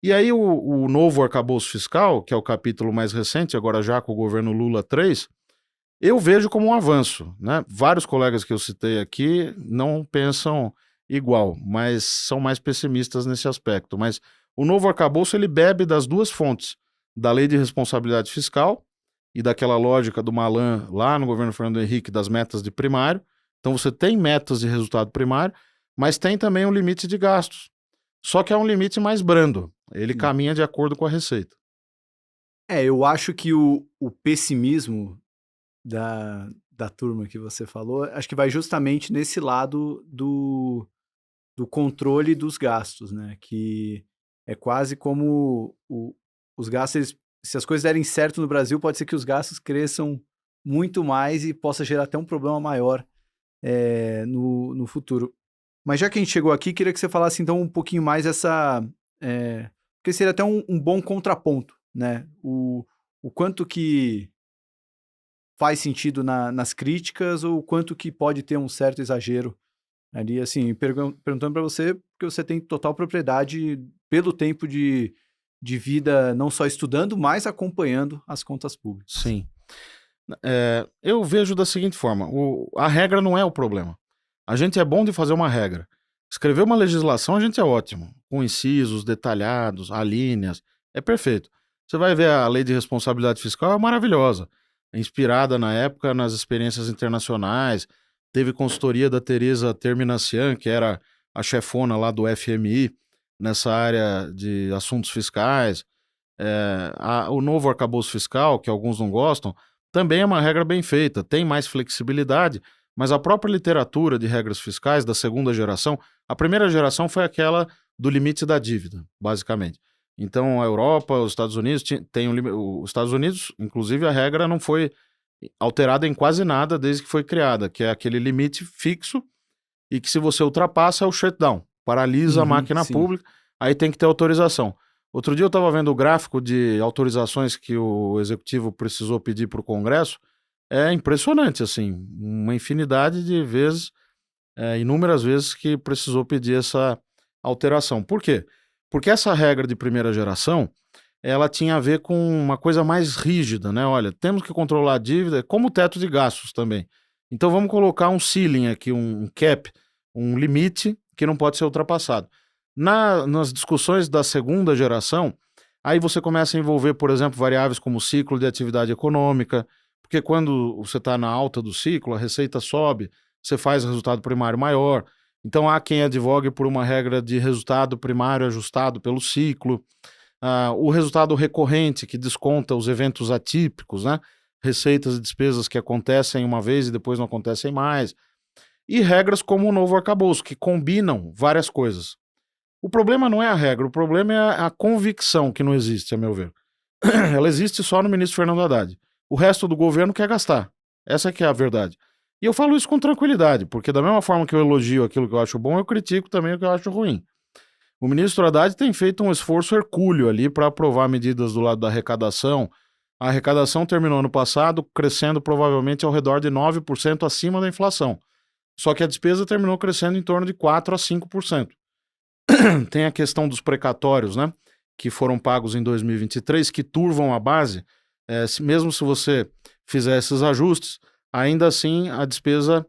A: E aí o novo arcabouço fiscal, que é o capítulo mais recente, agora já com o governo Lula 3, eu vejo como um avanço, né? Vários colegas que eu citei aqui não pensam igual, mas são mais pessimistas nesse aspecto. Mas o novo arcabouço, ele bebe das duas fontes, da lei de responsabilidade fiscal e daquela lógica do Malan lá no governo Fernando Henrique das metas de primário. Então você tem metas de resultado primário, mas tem também um limite de gastos. Só que é um limite mais brando. Ele caminha de acordo com a receita.
B: Eu acho que o pessimismo da turma que você falou, acho que vai justamente nesse lado do controle dos gastos, né? Que é quase como os gastos, se as coisas derem certo no Brasil, pode ser que os gastos cresçam muito mais e possa gerar até um problema maior no futuro. Mas já que a gente chegou aqui, queria que você falasse então um pouquinho mais porque seria até um bom contraponto, né? O quanto que faz sentido nas críticas ou o quanto que pode ter um certo exagero ali, assim, perguntando para você, porque você tem total propriedade pelo tempo de vida, não só estudando, mas acompanhando as contas públicas.
A: Sim. Eu vejo da seguinte forma: a regra não é o problema. A gente é bom de fazer uma regra. Escrever uma legislação, a gente é ótimo, com incisos detalhados, alíneas, é perfeito. Você vai ver a lei de responsabilidade fiscal, é maravilhosa, é inspirada na época nas experiências internacionais. Teve consultoria da Teresa Terminacian, que era a chefona lá do FMI, nessa área de assuntos fiscais. O novo arcabouço fiscal, que alguns não gostam, também é uma regra bem feita, tem mais flexibilidade, mas a própria literatura de regras fiscais da segunda geração, a primeira geração foi aquela do limite da dívida, basicamente. Então, a Europa, os Estados Unidos, os Estados Unidos, inclusive, a regra não foi alterada em quase nada desde que foi criada, que é aquele limite fixo e que, se você ultrapassa, é o shutdown, paralisa a máquina
B: Sim.
A: pública, aí tem que ter autorização. Outro dia eu estava vendo o gráfico de autorizações que o executivo precisou pedir para o Congresso. É impressionante, assim, uma infinidade de vezes, inúmeras vezes que precisou pedir essa alteração. Por quê? Porque essa regra de primeira geração, ela tinha a ver com uma coisa mais rígida, né? Olha, temos que controlar a dívida, como o teto de gastos também. Então vamos colocar um ceiling aqui, um cap, um limite que não pode ser ultrapassado. Nas discussões da segunda geração, aí você começa a envolver, por exemplo, variáveis como ciclo de atividade econômica, porque quando você está na alta do ciclo, a receita sobe, você faz resultado primário maior. Então há quem advogue por uma regra de resultado primário ajustado pelo ciclo. O resultado recorrente, que desconta os eventos atípicos, né? Receitas e despesas que acontecem uma vez e depois não acontecem mais. E regras como o novo arcabouço, que combinam várias coisas. O problema não é a regra, o problema é a convicção que não existe, a meu ver. Ela existe só no ministro Fernando Haddad. O resto do governo quer gastar. Essa que é a verdade. E eu falo isso com tranquilidade, porque da mesma forma que eu elogio aquilo que eu acho bom, eu critico também o que eu acho ruim. O ministro Haddad tem feito um esforço hercúleo ali para aprovar medidas do lado da arrecadação. A arrecadação terminou ano passado crescendo provavelmente ao redor de 9% acima da inflação. Só que a despesa terminou crescendo em torno de 4% a 5%. Tem a questão dos precatórios, né? Que foram pagos em 2023, que turvam a base. Mesmo se você fizer esses ajustes, ainda assim a despesa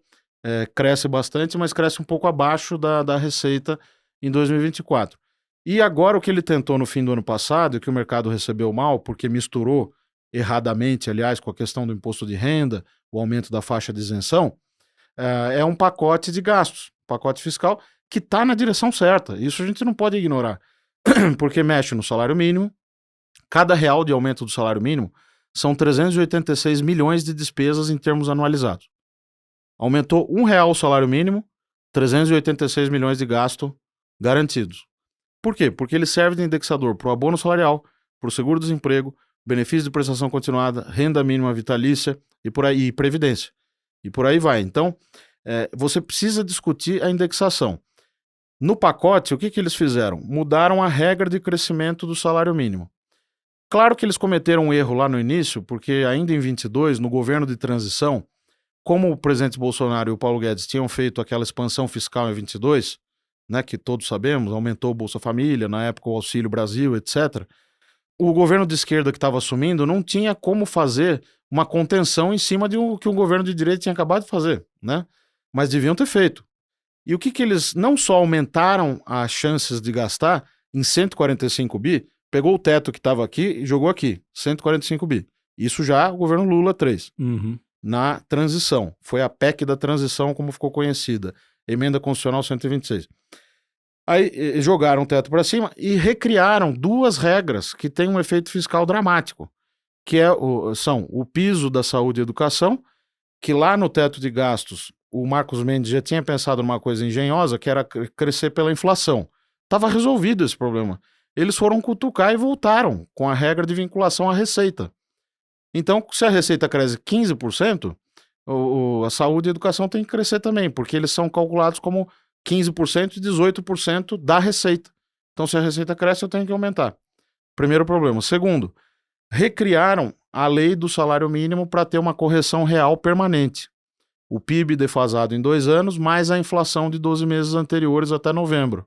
A: cresce bastante, mas cresce um pouco abaixo da receita em 2024. E agora o que ele tentou no fim do ano passado, e que o mercado recebeu mal, porque misturou erradamente, aliás, com a questão do imposto de renda, o aumento da faixa de isenção, é um pacote de gastos, pacote fiscal, que está na direção certa. Isso a gente não pode ignorar, porque mexe no salário mínimo. Cada real de aumento do salário mínimo são 386 milhões de despesas em termos anualizados. Aumentou R$1 o salário mínimo, 386 milhões de gasto garantidos. Por quê? Porque ele serve de indexador para o abono salarial, para o seguro-desemprego, benefício de prestação continuada, renda mínima vitalícia e por aí, e previdência. E por aí vai. Então, você precisa discutir a indexação. No pacote, o que eles fizeram? Mudaram a regra de crescimento do salário mínimo. Claro que eles cometeram um erro lá no início, porque ainda em 22, no governo de transição, como o presidente Bolsonaro e o Paulo Guedes tinham feito aquela expansão fiscal em 22, né, que todos sabemos, aumentou o Bolsa Família, na época o Auxílio Brasil, etc., o governo de esquerda que estava assumindo não tinha como fazer uma contenção em cima de que o governo de direita tinha acabado de fazer, né? Mas deviam ter feito. E o que eles não só aumentaram as chances de gastar em 145 bi, pegou o teto que estava aqui e jogou aqui, 145 bi. Isso já o governo Lula 3. Na transição. Foi a PEC da transição, como ficou conhecida. Emenda Constitucional 126. Aí jogaram o teto para cima e recriaram duas regras que têm um efeito fiscal dramático, que são o piso da saúde e educação, que lá no teto de gastos o Marcos Mendes já tinha pensado numa coisa engenhosa, que era crescer pela inflação. Estava resolvido esse problema. Eles foram cutucar e voltaram com a regra de vinculação à receita. Então, se a receita cresce 15%, a saúde e a educação tem que crescer também, porque eles são calculados como 15% e 18% da receita. Então, se a receita cresce, eu tenho que aumentar. Primeiro problema. Segundo, recriaram a lei do salário mínimo para ter uma correção real permanente. O PIB defasado em 2 anos, mais a inflação de 12 meses anteriores até novembro.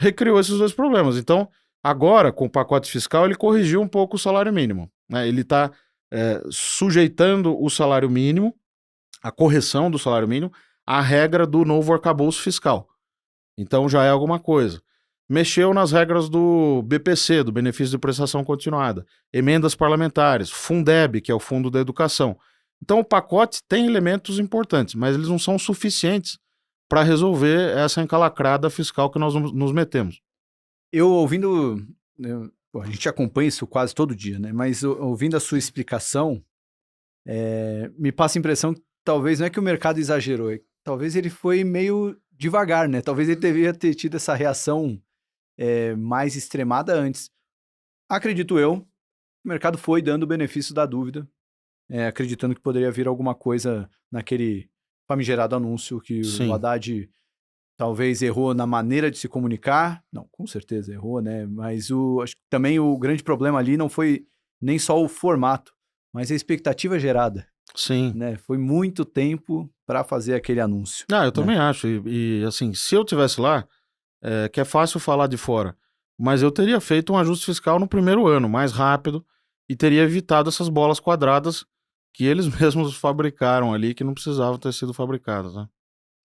A: Recriou esses dois problemas. Então, agora, com o pacote fiscal, ele corrigiu um pouco o salário mínimo, né? Ele está sujeitando o salário mínimo, a correção do salário mínimo, à regra do novo arcabouço fiscal. Então já é alguma coisa. Mexeu nas regras do BPC, do Benefício de Prestação Continuada, emendas parlamentares, Fundeb, que é o Fundo da Educação. Então o pacote tem elementos importantes, mas eles não são suficientes para resolver essa encalacrada fiscal que nós nos metemos.
B: Eu ouvindo... a gente acompanha isso quase todo dia, né? Mas ouvindo a sua explicação, me passa a impressão que talvez não é que o mercado exagerou, talvez ele foi meio devagar, né? Talvez ele deveria ter tido essa reação mais extremada antes. Acredito eu, o mercado foi dando o benefício da dúvida, acreditando que poderia vir alguma coisa naquele famigerado anúncio que
A: Sim.
B: o Haddad talvez errou na maneira de se comunicar. Não, com certeza errou, né? Mas acho que também o grande problema ali não foi nem só o formato, mas a expectativa gerada.
A: Sim.
B: Né? Foi muito tempo para fazer aquele anúncio.
A: Eu também acho. E assim, se eu tivesse lá, que é fácil falar de fora, mas eu teria feito um ajuste fiscal no primeiro ano, mais rápido, e teria evitado essas bolas quadradas que eles mesmos fabricaram ali, que não precisavam ter sido fabricadas, né?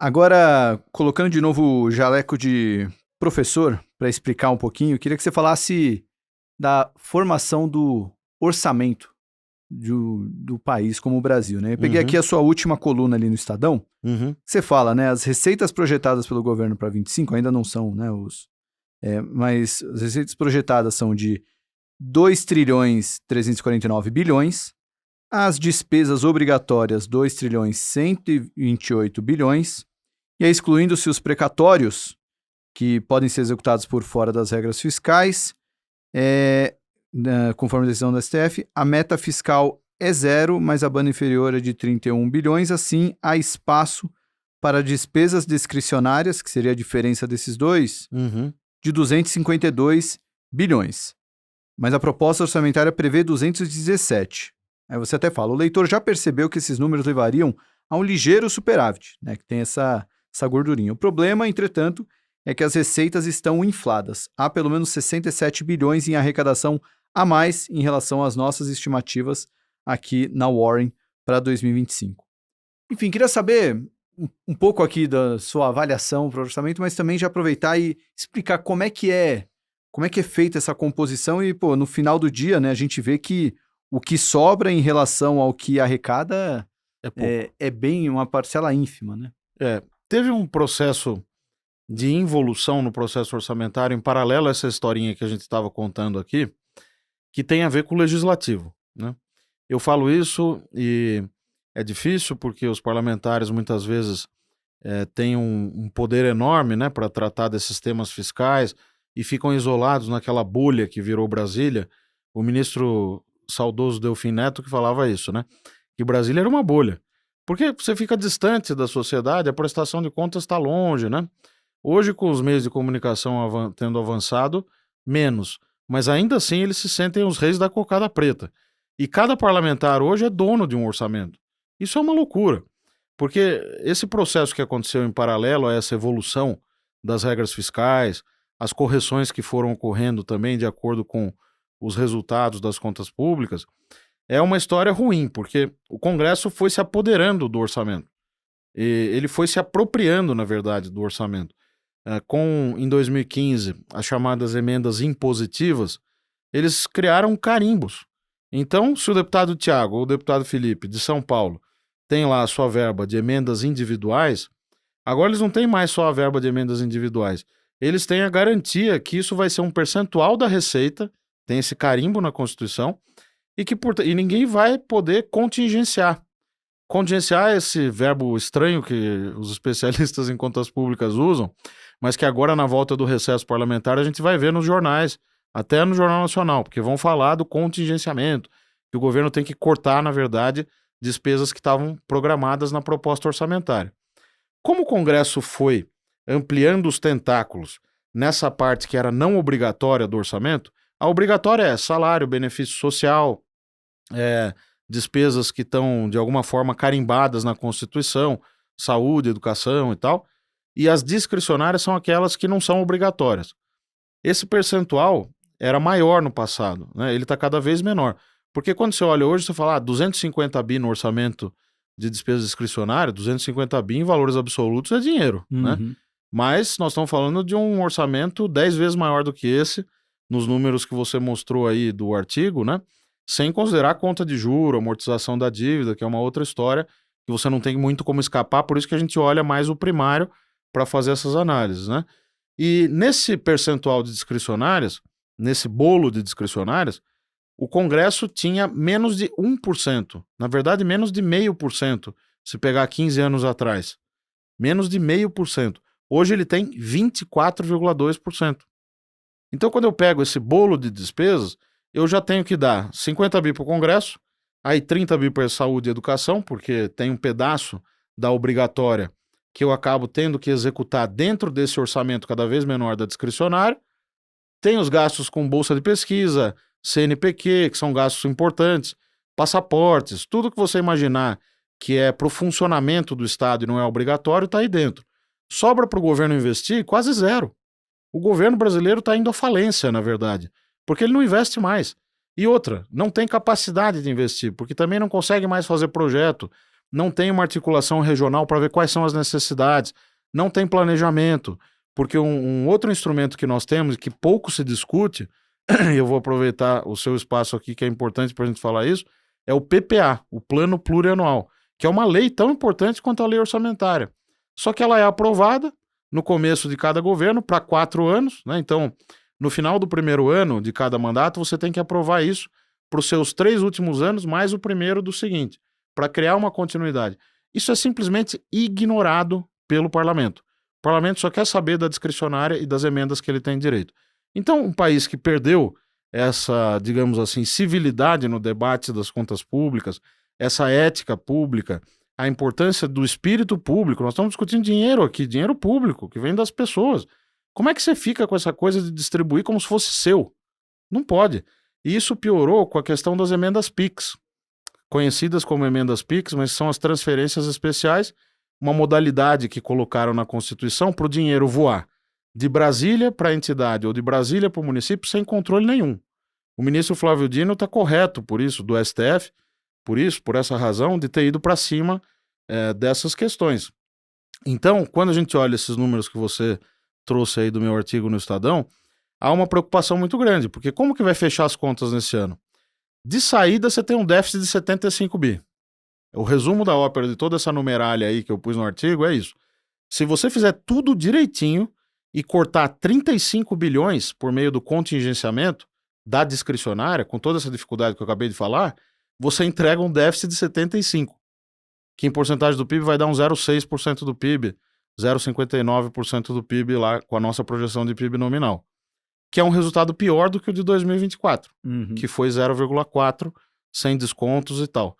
B: Agora, colocando de novo o jaleco de professor para explicar um pouquinho, eu queria que você falasse da formação do orçamento do país como o Brasil, né? Eu peguei aqui a sua última coluna ali no Estadão. Você fala, né? As receitas projetadas pelo governo para 25 ainda não são, né? Mas as receitas projetadas são de 2 trilhões 349 bilhões, as despesas obrigatórias 2 trilhões 128 bilhões, e aí excluindo-se os precatórios, que podem ser executados por fora das regras fiscais, conforme a decisão do STF, a meta fiscal é 0, mas a banda inferior é de 31 bilhões, assim há espaço para despesas discricionárias, que seria a diferença desses dois, de 252 bilhões. Mas a proposta orçamentária prevê 217. Aí você até fala, o leitor já percebeu que esses números levariam a um ligeiro superávit, né, que tem essa gordurinha. O problema, entretanto, é que as receitas estão infladas. Há pelo menos 67 bilhões em arrecadação a mais em relação às nossas estimativas aqui na Warren para 2025. Enfim, queria saber um pouco aqui da sua avaliação para o orçamento, mas também já aproveitar e explicar como é que é feita essa composição e, no final do dia, né, a gente vê que o que sobra em relação ao que arrecada é bem uma parcela ínfima, né?
A: Teve um processo de involução no processo orçamentário em paralelo a essa historinha que a gente estava contando aqui, que tem a ver com o legislativo, né? Eu falo isso e é difícil porque os parlamentares muitas vezes têm um poder enorme, né, para tratar desses temas fiscais e ficam isolados naquela bolha que virou Brasília. O ministro saudoso Delfim Neto que falava isso, né? Que Brasília era uma bolha. Porque você fica distante da sociedade, a prestação de contas está longe, né? Hoje, com os meios de comunicação tendo avançado, menos. Mas ainda assim eles se sentem os reis da cocada preta. E cada parlamentar hoje é dono de um orçamento. Isso é uma loucura. Porque esse processo que aconteceu em paralelo a essa evolução das regras fiscais, as correções que foram ocorrendo também de acordo com os resultados das contas públicas, é uma história ruim, porque o Congresso foi se apoderando do orçamento. E ele foi se apropriando, na verdade, do orçamento. Em 2015, as chamadas emendas impositivas, eles criaram carimbos. Então, se o deputado Tiago ou o deputado Felipe, de São Paulo, tem lá a sua verba de emendas individuais, agora eles não têm mais só a verba de emendas individuais. Eles têm a garantia que isso vai ser um percentual da receita, tem esse carimbo na Constituição, e ninguém vai poder contingenciar. Contingenciar é esse verbo estranho que os especialistas em contas públicas usam, mas que agora, na volta do recesso parlamentar, a gente vai ver nos jornais, até no Jornal Nacional, porque vão falar do contingenciamento, que o governo tem que cortar, na verdade, despesas que estavam programadas na proposta orçamentária. Como o Congresso foi ampliando os tentáculos nessa parte que era não obrigatória do orçamento, a obrigatória é salário, benefício social, despesas que estão, de alguma forma, carimbadas na Constituição, saúde, educação e tal, e as discricionárias são aquelas que não são obrigatórias. Esse percentual era maior no passado, né? Ele está cada vez menor. Porque quando você olha hoje, você fala 250 bi no orçamento de despesa discricionária, 250 bi em valores absolutos é dinheiro, né? Mas nós estamos falando de um orçamento 10 vezes maior do que esse, nos números que você mostrou aí do artigo, né? Sem considerar a conta de juro, amortização da dívida, que é uma outra história, que você não tem muito como escapar, por isso que a gente olha mais o primário para fazer essas análises, né? E nesse percentual de discricionárias, nesse bolo de discricionárias, o Congresso tinha menos de 1%, na verdade menos de 0,5%, se pegar 15 anos atrás. Menos de 0,5%. Hoje ele tem 24,2%. Então quando eu pego esse bolo de despesas, eu já tenho que dar 50 bi para o Congresso, aí 30 bi para saúde e educação, porque tem um pedaço da obrigatória que eu acabo tendo que executar dentro desse orçamento cada vez menor da discricionária. Tem os gastos com bolsa de pesquisa, CNPq, que são gastos importantes, passaportes, tudo que você imaginar que é para o funcionamento do Estado e não é obrigatório, está aí dentro. Sobra para o governo investir quase zero. O governo brasileiro está indo à falência, na verdade, porque ele não investe mais. E outra, não tem capacidade de investir, porque também não consegue mais fazer projeto, não tem uma articulação regional para ver quais são as necessidades, não tem planejamento, porque um outro instrumento que nós temos e que pouco se discute, eu vou aproveitar o seu espaço aqui que é importante para a gente falar isso, é o PPA, o Plano Plurianual, que é uma lei tão importante quanto a lei orçamentária. Só que ela é aprovada no começo de cada governo para 4 anos, né? Então, no final do primeiro ano de cada mandato, você tem que aprovar isso para os seus 3 últimos anos, mais o primeiro do seguinte, para criar uma continuidade. Isso é simplesmente ignorado pelo parlamento. O parlamento só quer saber da discricionária e das emendas que ele tem direito. Então, um país que perdeu essa, digamos assim, civilidade no debate das contas públicas, essa ética pública, a importância do espírito público, nós estamos discutindo dinheiro aqui, dinheiro público, que vem das pessoas. Como é que você fica com essa coisa de distribuir como se fosse seu? Não pode. E isso piorou com a questão das emendas PIX, conhecidas como emendas PIX, mas são as transferências especiais, uma modalidade que colocaram na Constituição para o dinheiro voar de Brasília para a entidade ou de Brasília para o município sem controle nenhum. O ministro Flávio Dino está correto por isso, do STF, por essa razão, de ter ido para cima dessas questões. Então, quando a gente olha esses números que você trouxe aí do meu artigo no Estadão, há uma preocupação muito grande, porque como que vai fechar as contas nesse ano? De saída, você tem um déficit de 75 bi. O resumo da ópera de toda essa numeralha aí que eu pus no artigo é isso. Se você fizer tudo direitinho e cortar 35 bilhões por meio do contingenciamento da discricionária, com toda essa dificuldade que eu acabei de falar, você entrega um déficit de 75, que em porcentagem do PIB vai dar um 0,6% do PIB, 0,59% do PIB lá com a nossa projeção de PIB nominal, que é um resultado pior do que o de 2024, que foi 0,4%, sem descontos e tal.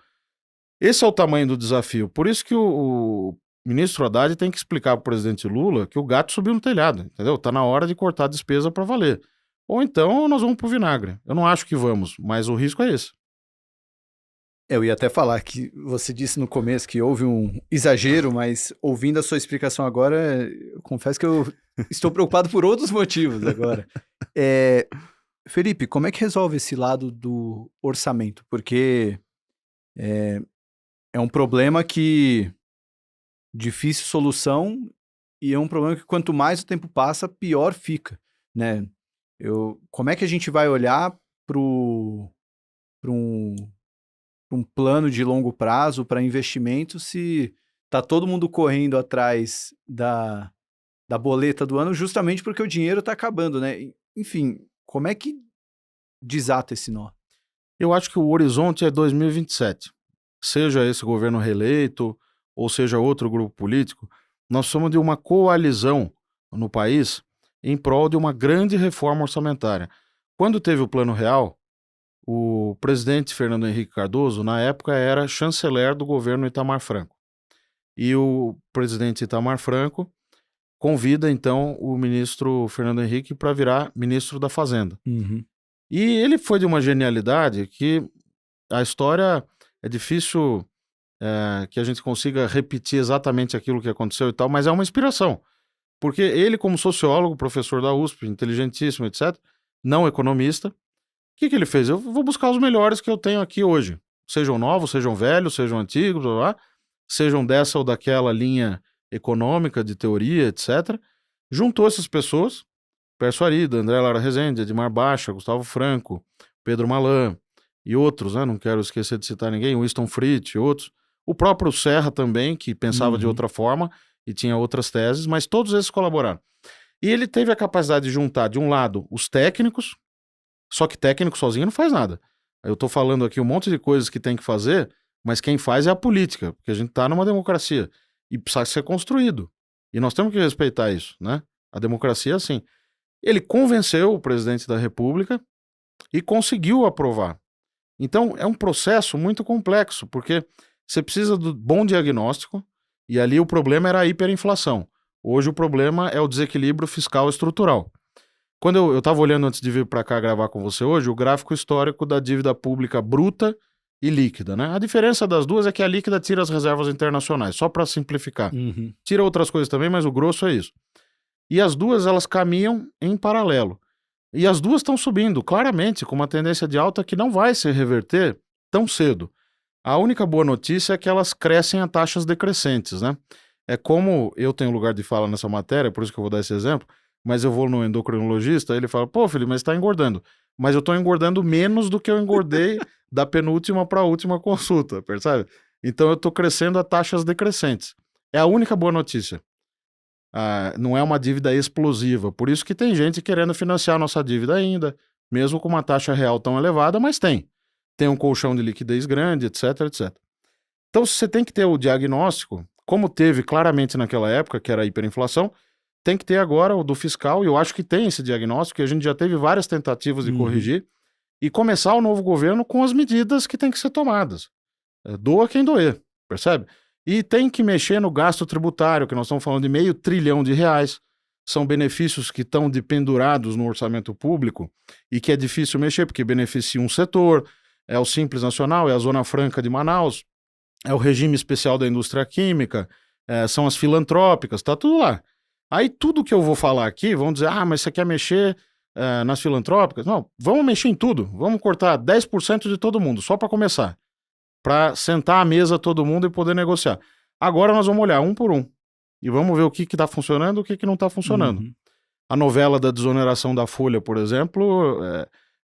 A: Esse é o tamanho do desafio. Por isso que o ministro Haddad tem que explicar para o presidente Lula que o gato subiu no telhado, entendeu? Tá na hora de cortar a despesa para valer. Ou então nós vamos pro vinagre. Eu não acho que vamos, mas o risco é esse.
B: Eu ia até falar que você disse no começo que houve um exagero, mas ouvindo a sua explicação agora, eu confesso que eu estou preocupado por outros motivos agora. Felipe, como é que resolve esse lado do orçamento? Porque é um problema que difícil solução e é um problema que quanto mais o tempo passa, pior fica, né? Como é que a gente vai olhar para um plano de longo prazo para investimento se tá todo mundo correndo atrás da boleta do ano justamente porque o dinheiro está acabando, né? Enfim, como é que desata esse nó?
A: Eu acho que o horizonte é 2027. Seja esse governo reeleito ou seja outro grupo político, nós somos de uma coalizão no país em prol de uma grande reforma orçamentária. Quando teve o Plano Real, o presidente Fernando Henrique Cardoso, na época, era chanceler do governo Itamar Franco. E o presidente Itamar Franco convida, então, o ministro Fernando Henrique para virar ministro da Fazenda. E ele foi de uma genialidade que a história é difícil que a gente consiga repetir exatamente aquilo que aconteceu e tal, mas é uma inspiração. Porque ele, como sociólogo, professor da USP, inteligentíssimo, etc., não economista, o que ele fez? Eu vou buscar os melhores que eu tenho aqui hoje. Sejam novos, sejam velhos, sejam antigos, blá, blá, sejam dessa ou daquela linha econômica, de teoria, etc. Juntou essas pessoas, Pércio Arida, André Lara Rezende, Edmar Baixa, Gustavo Franco, Pedro Malan e outros, né? Não quero esquecer de citar ninguém, Winston Fritz e outros. O próprio Serra também, que pensava de outra forma e tinha outras teses, mas todos esses colaboraram. E ele teve a capacidade de juntar, de um lado, os técnicos, só que técnico sozinho não faz nada. Eu tô falando aqui um monte de coisas que tem que fazer, mas quem faz é a política, porque a gente tá numa democracia e precisa ser construído. E nós temos que respeitar isso, né? A democracia é assim. Ele convenceu o presidente da República e conseguiu aprovar. Então, é um processo muito complexo, porque você precisa do bom diagnóstico, e ali o problema era a hiperinflação. Hoje o problema é o desequilíbrio fiscal estrutural. Quando eu estava olhando antes de vir para cá gravar com você hoje, o gráfico histórico da dívida pública bruta e líquida, né? A diferença das duas é que a líquida tira as reservas internacionais, só para simplificar. Tira outras coisas também, mas o grosso é isso. E as duas, elas caminham em paralelo. E as duas estão subindo, claramente, com uma tendência de alta que não vai se reverter tão cedo. A única boa notícia é que elas crescem a taxas decrescentes, né? É como eu tenho lugar de fala nessa matéria, por isso que eu vou dar esse exemplo, mas eu vou no endocrinologista, ele fala, pô, Felipe, mas você tá engordando. Mas eu tô engordando menos do que eu engordei da penúltima para a última consulta, percebe? Então eu tô crescendo a taxas decrescentes. É a única boa notícia. Não é uma dívida explosiva. Por isso que tem gente querendo financiar a nossa dívida ainda, mesmo com uma taxa real tão elevada, mas tem. Tem um colchão de liquidez grande, etc, etc. Então você tem que ter o diagnóstico, como teve claramente naquela época, que era a hiperinflação, tem que ter agora o do fiscal, e eu acho que tem esse diagnóstico, que a gente já teve várias tentativas de corrigir, e começar o novo governo com as medidas que têm que ser tomadas. Doa quem doer, percebe? E tem que mexer no gasto tributário, que nós estamos falando de R$500 bilhão. São benefícios que estão dependurados no orçamento público e que é difícil mexer, porque beneficia um setor, é o Simples Nacional, é a Zona Franca de Manaus, é o regime especial da indústria química, são as filantrópicas, tá tudo lá. Aí tudo que eu vou falar aqui, vão dizer, mas você quer mexer nas filantrópicas? Não, vamos mexer em tudo, vamos cortar 10% de todo mundo, só para começar, para sentar à mesa todo mundo e poder negociar. Agora nós vamos olhar um por um e vamos ver o que está funcionando e o que não está funcionando. A novela da desoneração da Folha, por exemplo,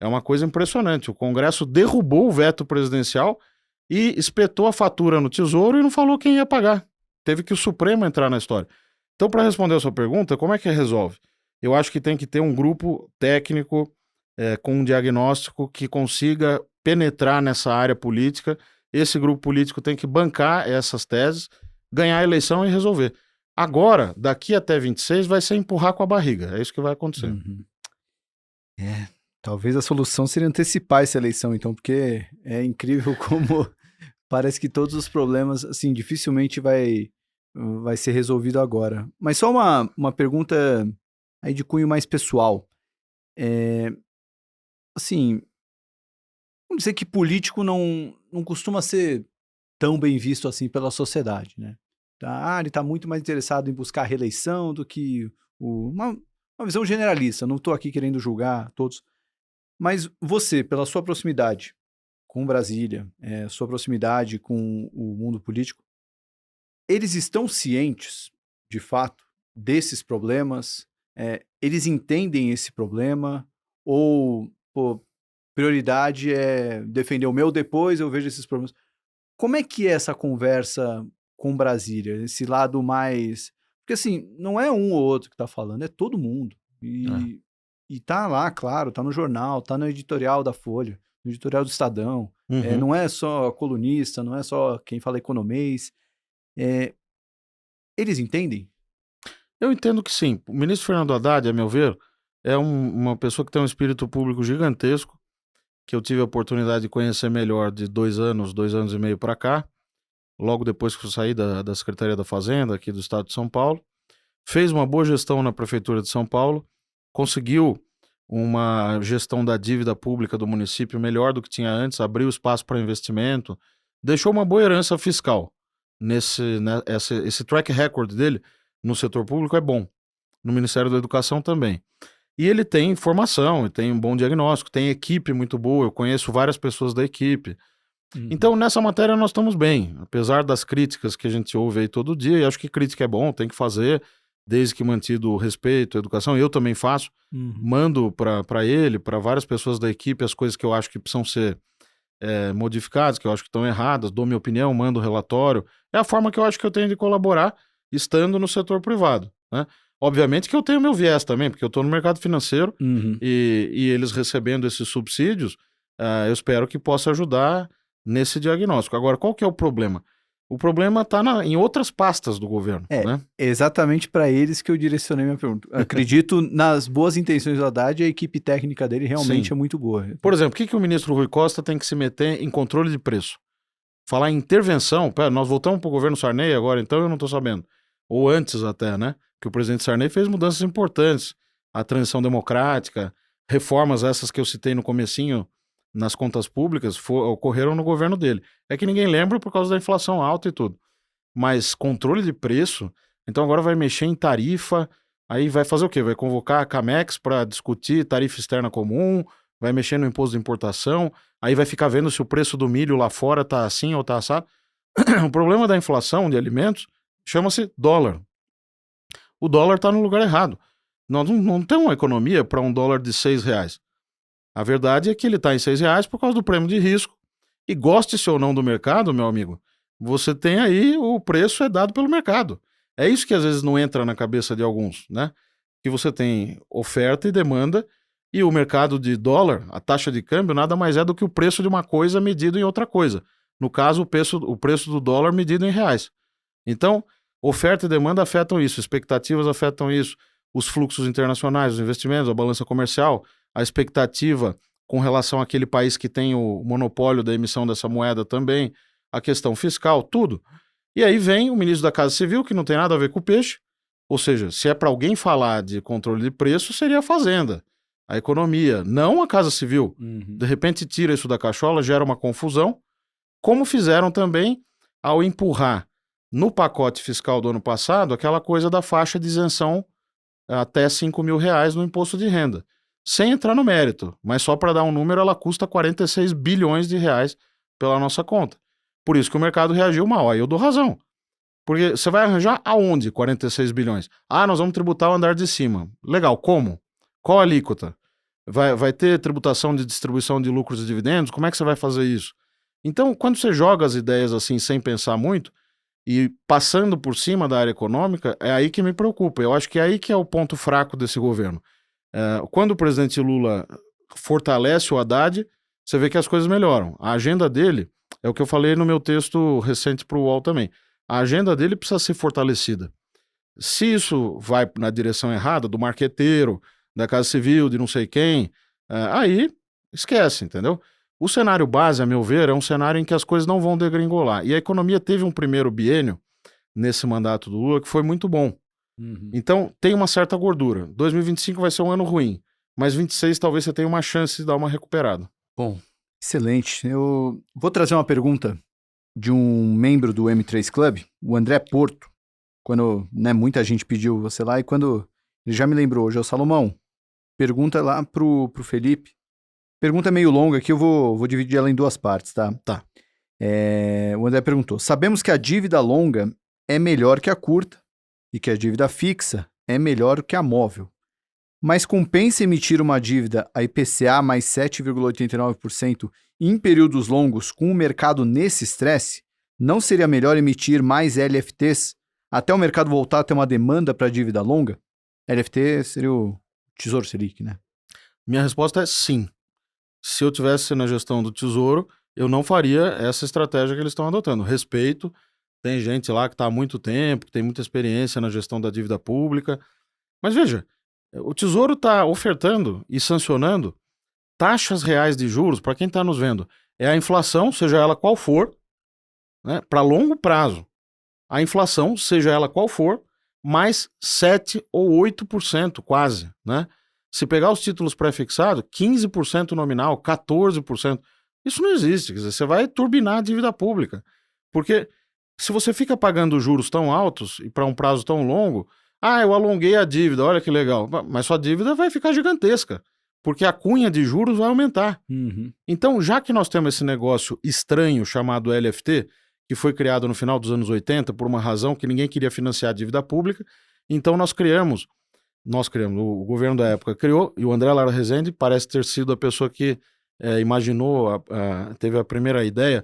A: é uma coisa impressionante. O Congresso derrubou o veto presidencial e espetou a fatura no Tesouro e não falou quem ia pagar. Teve que o Supremo entrar na história. Então, para responder a sua pergunta, como é que resolve? Eu acho que tem que ter um grupo técnico com um diagnóstico que consiga penetrar nessa área política. Esse grupo político tem que bancar essas teses, ganhar a eleição e resolver. Agora, daqui até 26, vai ser empurrar com a barriga. É isso que vai acontecer.
B: Uhum. Talvez a solução seria antecipar essa eleição, então, porque é incrível como parece que todos os problemas, assim, dificilmente vai ser resolvido agora. Mas só uma pergunta aí de cunho mais pessoal. Assim, vamos dizer que político não costuma ser tão bem visto assim pela sociedade, né? Ele está muito mais interessado em buscar a reeleição do que uma visão generalista. Não estou aqui querendo julgar todos. Mas você, pela sua proximidade com Brasília, sua proximidade com o mundo político, eles estão cientes, de fato, desses problemas? Eles entendem esse problema? Ou, pô, prioridade é defender o meu, depois eu vejo esses problemas? Como é que é essa conversa com Brasília? Esse lado mais... Porque, assim, não é um ou outro que está falando, é todo mundo. E tá lá, claro, tá no jornal, tá no editorial da Folha, no editorial do Estadão.
A: Uhum.
B: Não é só colunista, não é só quem fala economês. Eles entendem?
A: Eu entendo que sim. O ministro Fernando Haddad, a meu ver, é uma pessoa que tem um espírito público gigantesco, que eu tive a oportunidade de conhecer melhor de 2 anos e meio para cá, logo depois que eu saí da Secretaria da Fazenda, aqui do estado de São Paulo. Fez uma boa gestão na Prefeitura de São Paulo, conseguiu uma gestão da dívida pública do município melhor do que tinha antes, abriu espaço para investimento, deixou uma boa herança fiscal. Esse track record dele no setor público é bom, no Ministério da Educação também. E ele tem formação, tem um bom diagnóstico, tem equipe muito boa, eu conheço várias pessoas da equipe. Então, nessa matéria nós estamos bem, apesar das críticas que a gente ouve aí todo dia, e acho que crítica é bom, tem que fazer, desde que mantido o respeito, a educação, eu também faço, mando para ele, para várias pessoas da equipe, as coisas que eu acho que precisam ser modificadas, que eu acho que estão erradas, dou minha opinião, mando relatório, é a forma que eu acho que eu tenho de colaborar estando no setor privado, né? Obviamente que eu tenho meu viés também, porque eu estou no mercado financeiro e eles recebendo esses subsídios, eu espero que possa ajudar nesse diagnóstico. Agora, qual que é o problema? O problema está em outras pastas do governo, né?
B: É exatamente para eles que eu direcionei minha pergunta. Acredito nas boas intenções do Haddad e a equipe técnica dele realmente é muito boa.
A: Por exemplo, o que o ministro Rui Costa tem que se meter em controle de preço? Falar em intervenção, nós voltamos para o governo Sarney agora, então eu não estou sabendo. Ou antes até, né? Que o presidente Sarney fez mudanças importantes. A transição democrática, reformas essas que eu citei no comecinho nas contas públicas, ocorreram no governo dele. É que ninguém lembra por causa da inflação alta e tudo. Mas controle de preço, então agora vai mexer em tarifa, aí vai fazer o quê? Vai convocar a Camex para discutir tarifa externa comum, vai mexer no imposto de importação, aí vai ficar vendo se o preço do milho lá fora tá assim ou tá assado. O problema da inflação de alimentos chama-se dólar. O dólar está no lugar errado. Nós não temos uma economia para um dólar de R$6. A verdade é que ele está em R$6 por causa do prêmio de risco. E goste-se ou não do mercado, meu amigo, você tem aí, o preço é dado pelo mercado. É isso que às vezes não entra na cabeça de alguns, né? Que você tem oferta e demanda, e o mercado de dólar, a taxa de câmbio, nada mais é do que o preço de uma coisa medido em outra coisa. No caso, o preço do dólar medido em reais. Então, oferta e demanda afetam isso, expectativas afetam isso, os fluxos internacionais, os investimentos, a balança comercial, a expectativa com relação àquele país que tem o monopólio da emissão dessa moeda também, a questão fiscal, tudo. E aí vem o ministro da Casa Civil, que não tem nada a ver com o peixe, ou seja, se é para alguém falar de controle de preço, seria a Fazenda, a economia, não a Casa Civil. De repente tira isso da cachola, gera uma confusão, como fizeram também ao empurrar no pacote fiscal do ano passado aquela coisa da faixa de isenção até R$5 mil no imposto de renda. Sem entrar no mérito, mas só para dar um número, ela custa 46 bilhões de reais pela nossa conta. Por isso que o mercado reagiu mal. Aí eu dou razão. Porque você vai arranjar aonde 46 bilhões? Nós vamos tributar o andar de cima. Legal, como? Qual a alíquota? Vai ter tributação de distribuição de lucros e dividendos? Como é que você vai fazer isso? Então, quando você joga as ideias assim sem pensar muito e passando por cima da área econômica, é aí que me preocupa. Eu acho que é aí que é o ponto fraco desse governo. Quando o presidente Lula fortalece o Haddad, você vê que as coisas melhoram. A agenda dele, é o que eu falei no meu texto recente para o UOL também, a agenda dele precisa ser fortalecida. Se isso vai na direção errada, do marqueteiro, da Casa Civil, de não sei quem, aí esquece, entendeu? O cenário base, a meu ver, é um cenário em que as coisas não vão degringolar. E a economia teve um primeiro biênio nesse mandato do Lula que foi muito bom. Então, tem uma certa gordura. 2025 vai ser um ano ruim, mas 26 talvez você tenha uma chance de dar uma recuperada.
B: Bom, excelente. Eu vou trazer uma pergunta de um membro do M3 Club, o André Porto, quando muita gente pediu você lá, e quando ele já me lembrou hoje, Salomão, pergunta lá pro Felipe. Pergunta meio longa aqui, eu vou dividir ela em duas partes, tá?
A: Tá.
B: O André perguntou, sabemos que a dívida longa é melhor que a curta e que a dívida fixa é melhor que a móvel. Mas compensa emitir uma dívida a IPCA mais 7,89% em períodos longos com o mercado nesse estresse? Não seria melhor emitir mais LFTs até o mercado voltar a ter uma demanda para dívida longa? LFT seria o Tesouro Selic, né?
A: Minha resposta é sim. Se eu tivesse na gestão do Tesouro, eu não faria essa estratégia que eles estão adotando. Respeito, tem gente lá que está há muito tempo, que tem muita experiência na gestão da dívida pública. Mas veja, o Tesouro está ofertando e sancionando taxas reais de juros, para quem está nos vendo, é a inflação, seja ela qual for, né, para longo prazo. A inflação, seja ela qual for, mais 7 ou 8% quase, né? Se pegar os títulos pré-fixados, 15% nominal, 14%. Isso não existe, quer dizer, você vai turbinar a dívida pública. Porque se você fica pagando juros tão altos e para um prazo tão longo, eu alonguei a dívida, olha que legal, mas sua dívida vai ficar gigantesca, porque a cunha de juros vai aumentar. Então, já que nós temos esse negócio estranho chamado LFT, que foi criado no final dos anos 80 por uma razão que ninguém queria financiar a dívida pública, então nós criamos, o governo da época criou, e o André Lara Rezende parece ter sido a pessoa que imaginou, teve a primeira ideia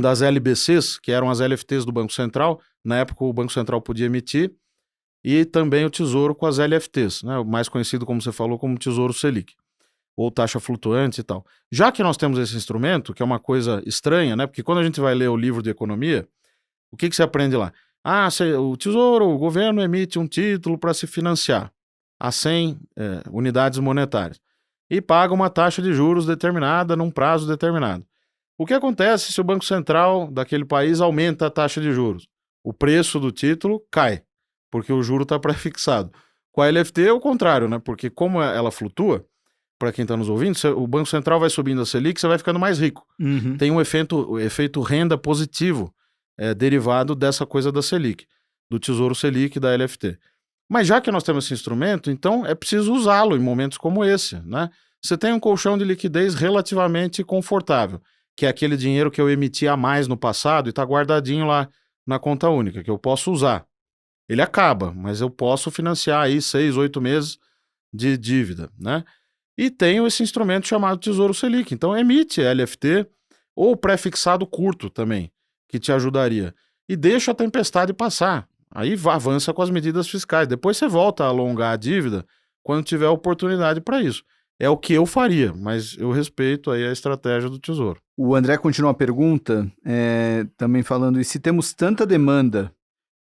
A: das LBCs, que eram as LFTs do Banco Central. Na época o Banco Central podia emitir, e também o Tesouro com as LFTs, né, o mais conhecido, como você falou, como Tesouro Selic, ou taxa flutuante e tal. Já que nós temos esse instrumento, que é uma coisa estranha, né, porque quando a gente vai ler o livro de economia, o que você aprende lá? O Tesouro, o governo emite um título para se financiar a 100 unidades monetárias e paga uma taxa de juros determinada num prazo determinado. O que acontece se o Banco Central daquele país aumenta a taxa de juros? O preço do título cai, porque o juro está pré-fixado. Com a LFT é o contrário, né? Porque como ela flutua, para quem está nos ouvindo, o Banco Central vai subindo a Selic, você vai ficando mais rico. Tem o efeito renda positivo, derivado dessa coisa da Selic, do Tesouro Selic e da LFT. Mas já que nós temos esse instrumento, então é preciso usá-lo em momentos como esse, né? Você tem um colchão de liquidez relativamente confortável, que é aquele dinheiro que eu emiti a mais no passado e está guardadinho lá na conta única, que eu posso usar. Ele acaba, mas eu posso financiar aí 6, 8 meses de dívida, né? E tenho esse instrumento chamado Tesouro Selic. Então emite LFT ou pré-fixado curto também, que te ajudaria. E deixa a tempestade passar. Aí avança com as medidas fiscais. Depois você volta a alongar a dívida quando tiver oportunidade para isso. É o que eu faria, mas eu respeito aí a estratégia do Tesouro.
B: O André continua a pergunta, também falando, e se temos tanta demanda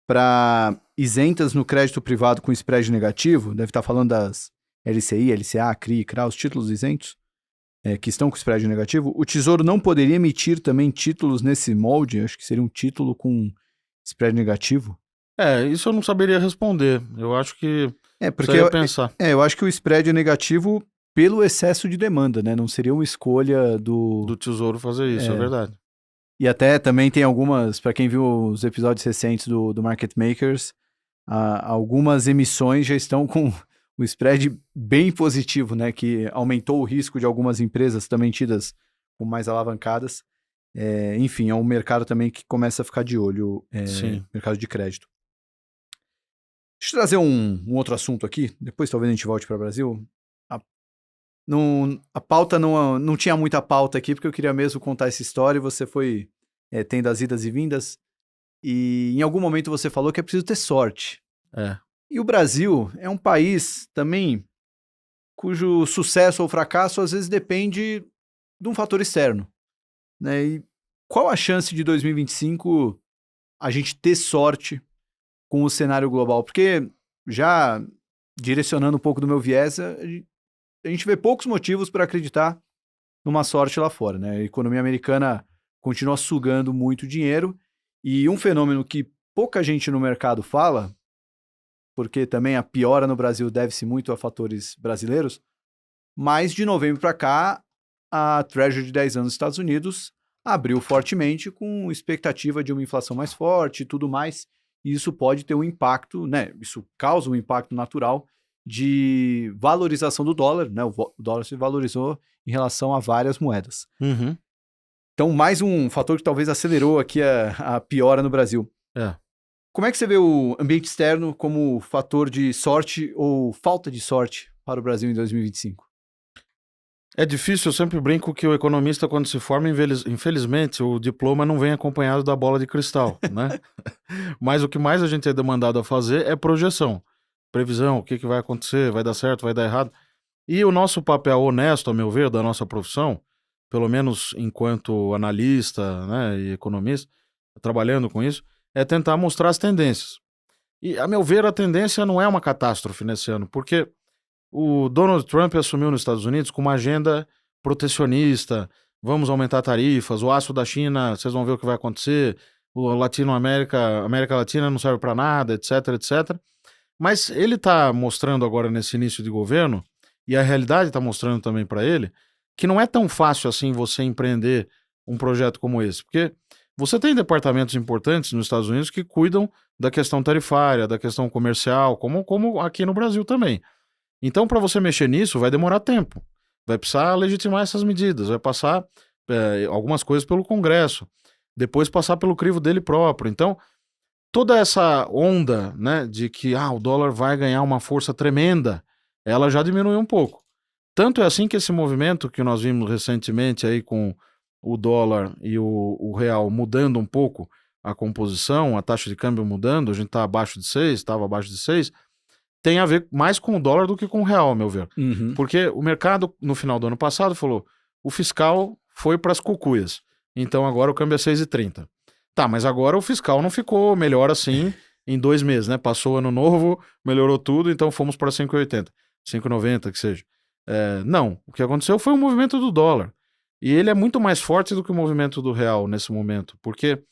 B: para isentas no crédito privado com spread negativo, deve estar falando das LCI, LCA, CRI, CRA, os títulos isentos, que estão com spread negativo, o Tesouro não poderia emitir também títulos nesse molde? Acho que seria um título com spread negativo.
A: Isso eu não saberia responder. Eu acho que
B: porque
A: pensar.
B: Eu acho que o spread é negativo pelo excesso de demanda, né? Não seria uma escolha do
A: Tesouro fazer isso, é verdade.
B: E até também tem algumas, para quem viu os episódios recentes do Market Makers, algumas emissões já estão com o spread bem positivo, né? Que aumentou o risco de algumas empresas também tidas como mais alavancadas. Enfim, é um mercado também que começa a ficar de olho, mercado de crédito. Deixa eu trazer um outro assunto aqui, depois talvez a gente volte para o Brasil. A pauta não tinha muita pauta aqui, porque eu queria mesmo contar essa história e você foi tendo as idas e vindas. E em algum momento você falou que é preciso ter sorte. E o Brasil é um país também cujo sucesso ou fracasso às vezes depende de um fator externo, né? E qual a chance de 2025 a gente ter sorte com o cenário global? Porque, já direcionando um pouco do meu viés, a gente vê poucos motivos para acreditar numa sorte lá fora, né? A economia americana continua sugando muito dinheiro e um fenômeno que pouca gente no mercado fala, porque também a piora no Brasil deve-se muito a fatores brasileiros, mas de novembro para cá, a Treasury de 10 anos dos Estados Unidos abriu fortemente com expectativa de uma inflação mais forte e tudo mais, e isso pode ter um impacto, né? Isso causa um impacto natural de valorização do dólar, né? O dólar se valorizou em relação a várias moedas.
A: Uhum.
B: Então, mais um fator que talvez acelerou aqui a piora no Brasil.
A: É.
B: Como é que você vê o ambiente externo como fator de sorte ou falta de sorte para o Brasil em 2025?
A: É difícil, eu sempre brinco que o economista, quando se forma, infelizmente, o diploma não vem acompanhado da bola de cristal, né? Mas o que mais a gente é demandado a fazer é projeção. Previsão, o que vai acontecer, vai dar certo, vai dar errado. E o nosso papel honesto, a meu ver, da nossa profissão, pelo menos enquanto analista, né, e economista, trabalhando com isso, é tentar mostrar as tendências. E, a meu ver, a tendência não é uma catástrofe nesse ano, porque o Donald Trump assumiu nos Estados Unidos com uma agenda protecionista, vamos aumentar tarifas, o aço da China, vocês vão ver o que vai acontecer, o América Latina não serve para nada, etc, etc. Mas ele está mostrando agora nesse início de governo, e a realidade está mostrando também para ele, que não é tão fácil assim você empreender um projeto como esse, porque você tem departamentos importantes nos Estados Unidos que cuidam da questão tarifária, da questão comercial, como aqui no Brasil também. Então, para você mexer nisso, vai demorar tempo. Vai precisar legitimar essas medidas, vai passar algumas coisas pelo Congresso, depois passar pelo crivo dele próprio. Então, toda essa onda, né, de que o dólar vai ganhar uma força tremenda, ela já diminuiu um pouco. Tanto é assim que esse movimento que nós vimos recentemente aí com o dólar e o real mudando um pouco a composição, a taxa de câmbio mudando, a gente está abaixo de 6, estava abaixo de 6, tem a ver mais com o dólar do que com o real, a meu ver.
B: Uhum.
A: Porque o mercado, no final do ano passado, falou, o fiscal foi para as cucuias, então agora o câmbio é 6,30. Tá, mas agora o fiscal não ficou melhor assim em 2 meses, né? Passou o ano novo, melhorou tudo, então fomos para 5,80, 5,90 que seja. Não, o que aconteceu foi o movimento do dólar. E ele é muito mais forte do que o movimento do real nesse momento, porque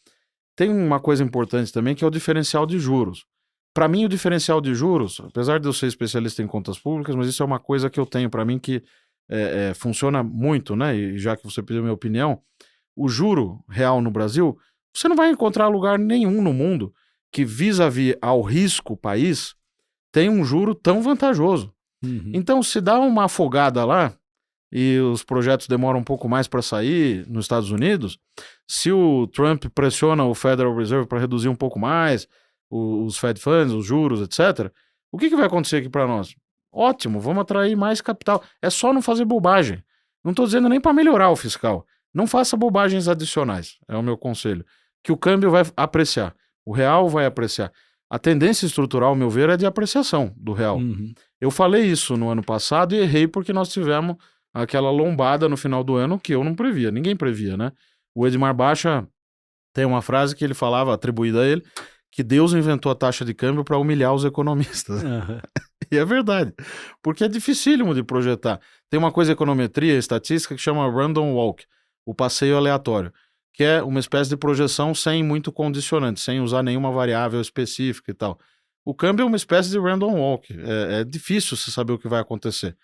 A: tem uma coisa importante também que é o diferencial de juros. Para mim, o diferencial de juros, apesar de eu ser especialista em contas públicas, mas isso é uma coisa que eu tenho para mim que funciona muito, né? E já que você pediu minha opinião, o juro real no Brasil, você não vai encontrar lugar nenhum no mundo que, vis-à-vis ao risco país, tem um juro tão vantajoso.
B: Uhum.
A: Então, se dá uma afogada lá e os projetos demoram um pouco mais para sair nos Estados Unidos, se o Trump pressiona o Federal Reserve para reduzir um pouco mais os Fed Funds, os juros, etc., o que vai acontecer aqui para nós? Ótimo, vamos atrair mais capital. É só não fazer bobagem. Não estou dizendo nem para melhorar o fiscal. Não faça bobagens adicionais, é o meu conselho. Que o câmbio vai apreciar, o real vai apreciar. A tendência estrutural, ao meu ver, é de apreciação do real.
B: Uhum.
A: Eu falei isso no ano passado e errei porque nós tivemos aquela lombada no final do ano que eu não previa, ninguém previa, né? O Edmar Baixa tem uma frase que ele falava, atribuída a ele, que Deus inventou a taxa de câmbio para humilhar os economistas.
B: Uhum.
A: E é verdade, porque é dificílimo de projetar. Tem uma coisa em econometria, estatística, que chama random walk, o passeio aleatório, que é uma espécie de projeção sem muito condicionante, sem usar nenhuma variável específica e tal. O câmbio é uma espécie de random walk, é difícil você saber o que vai acontecer.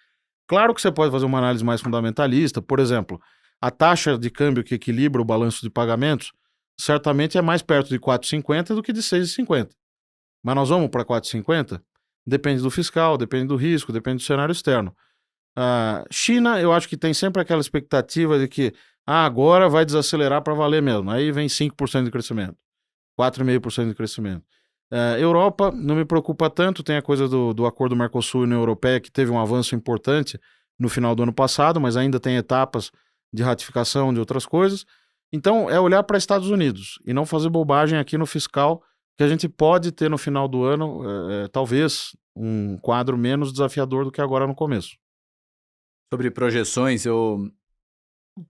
A: Claro que você pode fazer uma análise mais fundamentalista, por exemplo, a taxa de câmbio que equilibra o balanço de pagamentos certamente é mais perto de 4,50 do que de 6,50. Mas nós vamos para 4,50? Depende do fiscal, depende do risco, depende do cenário externo. China, eu acho que tem sempre aquela expectativa de que agora vai desacelerar para valer mesmo. Aí vem 5% de crescimento, 4,5% de crescimento. Europa não me preocupa tanto, tem a coisa do acordo Mercosul e União Europeia que teve um avanço importante no final do ano passado, mas ainda tem etapas de ratificação de outras coisas. Então é olhar para Estados Unidos e não fazer bobagem aqui no fiscal, que a gente pode ter no final do ano, talvez, um quadro menos desafiador do que agora no começo.
B: Sobre projeções,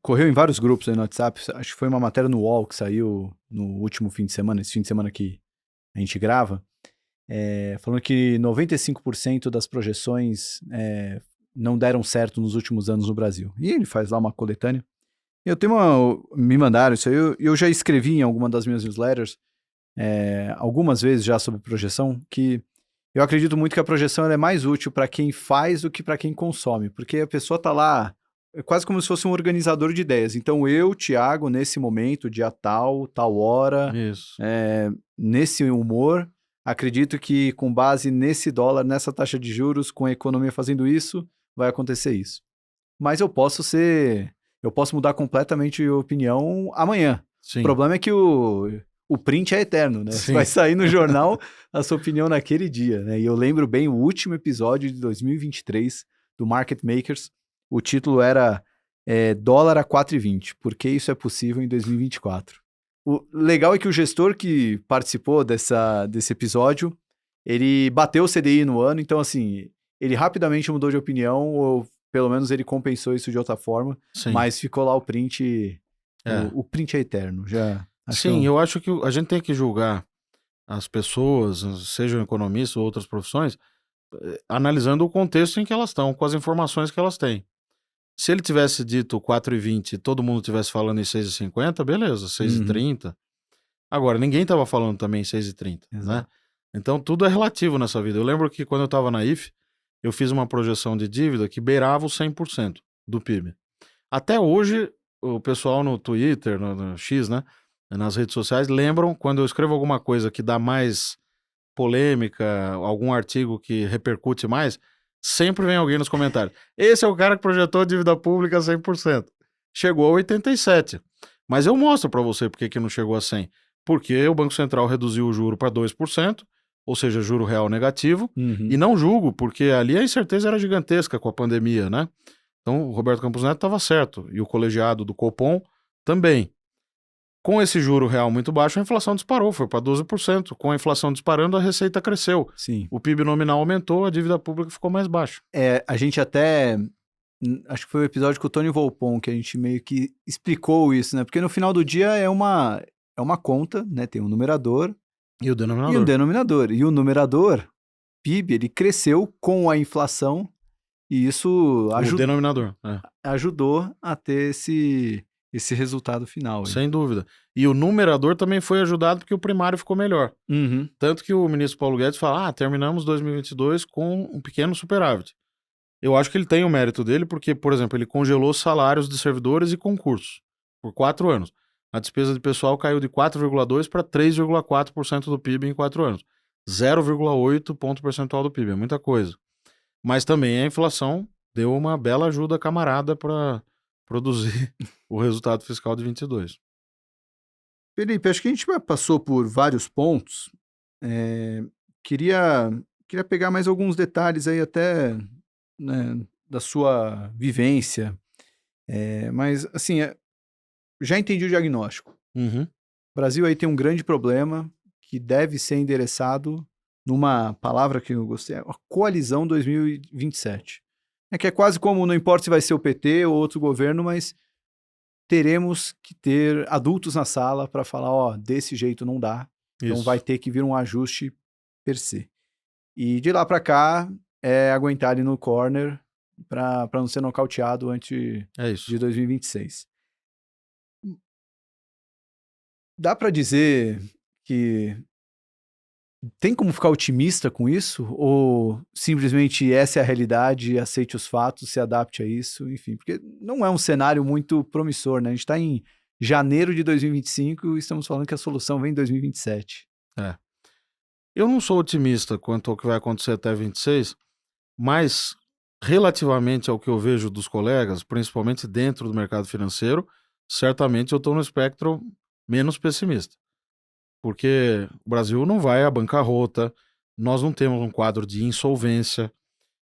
B: correu em vários grupos aí no WhatsApp, acho que foi uma matéria no UOL que saiu no último fim de semana, esse fim de semana que a gente grava, falando que 95% das projeções não deram certo nos últimos anos no Brasil. E ele faz lá uma coletânea. Me mandaram isso aí, eu já escrevi em alguma das minhas newsletters, algumas vezes já sobre projeção, que eu acredito muito que a projeção ela é mais útil para quem faz do que para quem consome, porque a pessoa está lá, é quase como se fosse um organizador de ideias. Então eu, Thiago, nesse momento, dia tal hora,
A: Isso.
B: nesse humor, acredito que com base nesse dólar, nessa taxa de juros, com a economia fazendo isso, vai acontecer isso. Mas eu posso mudar completamente de opinião amanhã.
A: Sim.
B: O problema é que o print é eterno, né?
A: Sim.
B: Vai sair no jornal a sua opinião naquele dia, né? E eu lembro bem o último episódio de 2023 do Market Makers. O título era dólar a 4,20. Por que isso é possível em 2024? O legal é que o gestor que participou desse episódio, ele bateu o CDI no ano, então assim, ele rapidamente mudou de opinião, ou pelo menos ele compensou isso de outra forma,
A: Sim.
B: mas ficou lá o print, o print é eterno, já...
A: Sim, eu acho que a gente tem que julgar as pessoas, sejam economistas ou outras profissões, analisando o contexto em que elas estão, com as informações que elas têm. Se ele tivesse dito 4,20 e todo mundo tivesse falando em 6,50, beleza, 6,30. Agora, ninguém estava falando também em 6,30, né? Então, tudo é relativo nessa vida. Eu lembro que quando eu estava na IFE, eu fiz uma projeção de dívida que beirava os 100% do PIB. Até hoje, o pessoal no Twitter, no X, né? Nas redes sociais, lembram quando eu escrevo alguma coisa que dá mais polêmica, algum artigo que repercute mais, sempre vem alguém nos comentários. Esse é o cara que projetou a dívida pública a 100%. Chegou a 87%. Mas eu mostro para você por que não chegou a 100%. Porque o Banco Central reduziu o juro para 2%, ou seja, juro real negativo, e não julgo, porque ali a incerteza era gigantesca com a pandemia, né? Então, o Roberto Campos Neto estava certo, e o colegiado do Copom também. Com esse juro real muito baixo, a inflação disparou, foi para 12%. Com a inflação disparando, a receita cresceu.
B: Sim.
A: O PIB nominal aumentou, a dívida pública ficou mais baixa.
B: A gente até... Acho que foi o episódio com o Tony Volpon que a gente meio que explicou isso, né? Porque no final do dia é uma conta, né? Tem um numerador
A: e o denominador.
B: E o numerador, PIB, ele cresceu com a inflação e isso
A: o denominador,
B: ajudou a ter esse resultado final.
A: Sem dúvida. E o numerador também foi ajudado porque o primário ficou melhor. Tanto que o ministro Paulo Guedes fala, terminamos 2022 com um pequeno superávit. Eu acho que ele tem o mérito dele porque, por exemplo, ele congelou salários de servidores e concursos por 4 anos. A despesa de pessoal caiu de 4,2% para 3,4% do PIB em 4 anos. 0,8 ponto percentual do PIB, é muita coisa. Mas também a inflação deu uma bela ajuda camarada para produzir o resultado fiscal de 22.
B: Felipe, acho que a gente passou por vários pontos. Queria pegar mais alguns detalhes aí até, né, da sua vivência. Mas, assim, já entendi o diagnóstico. O Brasil aí tem um grande problema que deve ser endereçado numa palavra que eu gostei, a coalizão 2027. Que é quase como, não importa se vai ser o PT ou outro governo, mas teremos que ter adultos na sala para falar, desse jeito não dá. Isso. Então vai ter que vir um ajuste per se. E de lá para cá, aguentar ali no corner para não ser nocauteado antes de 2026. Dá para dizer que tem como ficar otimista com isso? Ou simplesmente essa é a realidade, aceite os fatos, se adapte a isso, enfim? Porque não é um cenário muito promissor, né? A gente está em janeiro de 2025 e estamos falando que a solução vem em 2027.
A: Eu não sou otimista quanto ao que vai acontecer até 26, mas relativamente ao que eu vejo dos colegas, principalmente dentro do mercado financeiro, certamente eu estou no espectro menos pessimista. Porque o Brasil não vai à bancarrota, nós não temos um quadro de insolvência,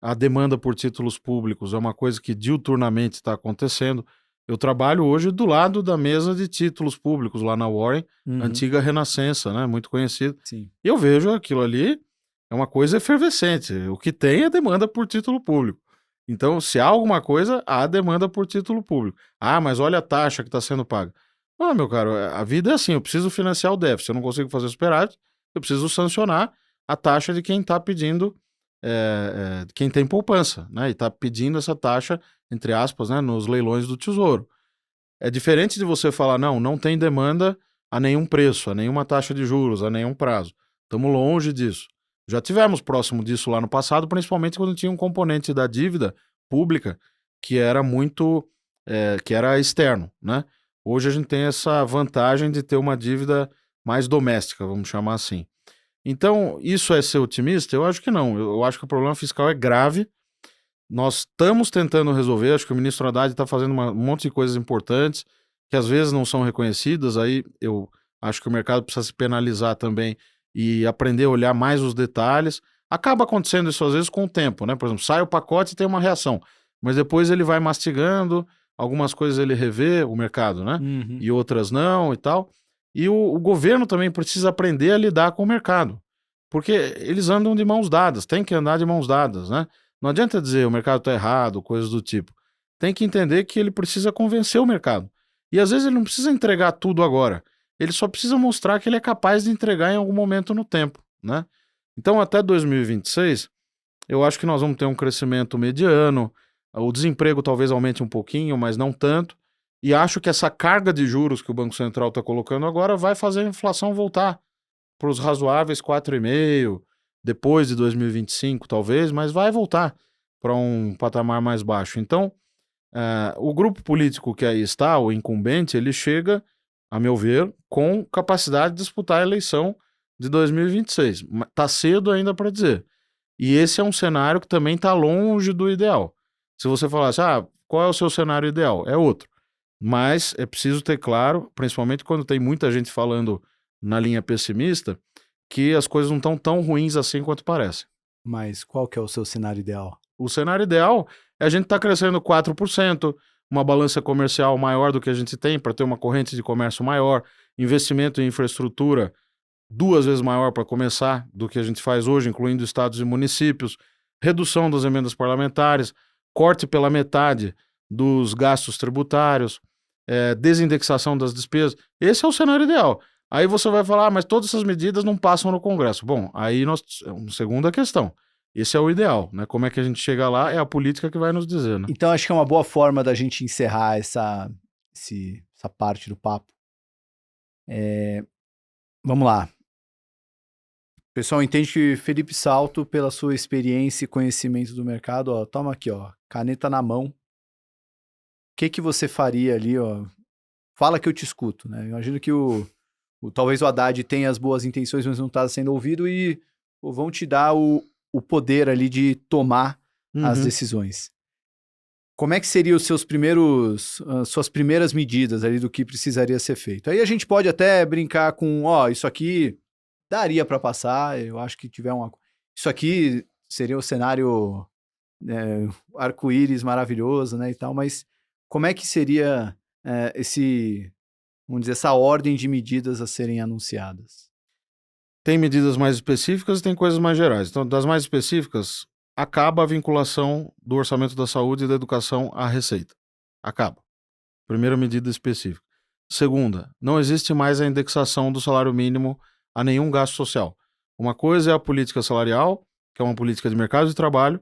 A: a demanda por títulos públicos é uma coisa que diuturnamente está acontecendo. Eu trabalho hoje do lado da mesa de títulos públicos lá na Warren, antiga Renascença, né, muito conhecida.
B: Sim.
A: Eu vejo aquilo ali, é uma coisa efervescente. O que tem é demanda por título público. Então, se há alguma coisa, há demanda por título público. Mas olha a taxa que está sendo paga. Meu caro, a vida é assim, eu preciso financiar o déficit, eu não consigo fazer superávit, eu preciso sancionar, a taxa de quem está pedindo, quem tem poupança, né? E está pedindo essa taxa, entre aspas, né, nos leilões do Tesouro. É diferente de você falar, não tem demanda a nenhum preço, a nenhuma taxa de juros, a nenhum prazo. Estamos longe disso. Já tivemos próximo disso lá no passado, principalmente quando tinha um componente da dívida pública que era que era externo, né? Hoje a gente tem essa vantagem de ter uma dívida mais doméstica, vamos chamar assim. Então, isso é ser otimista? Eu acho que não. Eu acho que o problema fiscal é grave. Nós estamos tentando resolver, acho que o ministro Haddad está fazendo um monte de coisas importantes que às vezes não são reconhecidas, aí eu acho que o mercado precisa se penalizar também e aprender a olhar mais os detalhes. Acaba acontecendo isso às vezes com o tempo, né? Por exemplo, sai o pacote e tem uma reação, mas depois ele vai mastigando, algumas coisas ele revê, o mercado, né?
B: Uhum.
A: E outras não e tal. E o governo também precisa aprender a lidar com o mercado, porque eles andam de mãos dadas, tem que andar de mãos dadas, né? Não adianta dizer o mercado está errado, coisas do tipo. Tem que entender que ele precisa convencer o mercado. E às vezes ele não precisa entregar tudo agora. Ele só precisa mostrar que ele é capaz de entregar em algum momento no tempo, né? Então, até 2026, eu acho que nós vamos ter um crescimento mediano. O desemprego talvez aumente um pouquinho, mas não tanto. E acho que essa carga de juros que o Banco Central está colocando agora vai fazer a inflação voltar para os razoáveis 4,5%, depois de 2025 talvez, mas vai voltar para um patamar mais baixo. Então, o grupo político que aí está, o incumbente, ele chega, a meu ver, com capacidade de disputar a eleição de 2026. Está cedo ainda para dizer. E esse é um cenário que também está longe do ideal. Se você falasse, qual é o seu cenário ideal? É outro. Mas é preciso ter claro, principalmente quando tem muita gente falando na linha pessimista, que as coisas não estão tão ruins assim quanto parecem.
B: Mas qual que é o seu cenário ideal?
A: O cenário ideal é a gente estar crescendo 4%, uma balança comercial maior do que a gente tem para ter uma corrente de comércio maior, investimento em infraestrutura 2 vezes maior para começar do que a gente faz hoje, incluindo estados e municípios, redução das emendas parlamentares, corte pela metade dos gastos tributários, desindexação das despesas. Esse é o cenário ideal. Aí você vai falar, mas todas essas medidas não passam no Congresso. Bom, aí é uma segunda questão. Esse é o ideal, né? Como é que a gente chega lá é a política que vai nos dizer, né?
B: Então, acho que é uma boa forma da gente encerrar essa parte do papo. Vamos lá. O pessoal entende que Felipe Salto, pela sua experiência e conhecimento do mercado, toma aqui, caneta na mão. O que você faria ali, Fala que eu te escuto, né? Imagino que talvez o Haddad tenha as boas intenções, mas não está sendo ouvido e vão te dar o poder ali de tomar as decisões. Como é que seriam os suas primeiras medidas ali do que precisaria ser feito? Aí a gente pode até brincar com, isso aqui daria para passar, eu acho que isso aqui seria o cenário arco-íris maravilhoso, né, e tal, mas como é que seria vamos dizer, essa ordem de medidas a serem anunciadas?
A: Tem medidas mais específicas e tem coisas mais gerais. Então, das mais específicas, acaba a vinculação do orçamento da saúde e da educação à receita. Acaba. Primeira medida específica. Segunda, não existe mais a indexação do salário mínimo a nenhum gasto social. Uma coisa é a política salarial, que é uma política de mercado de trabalho,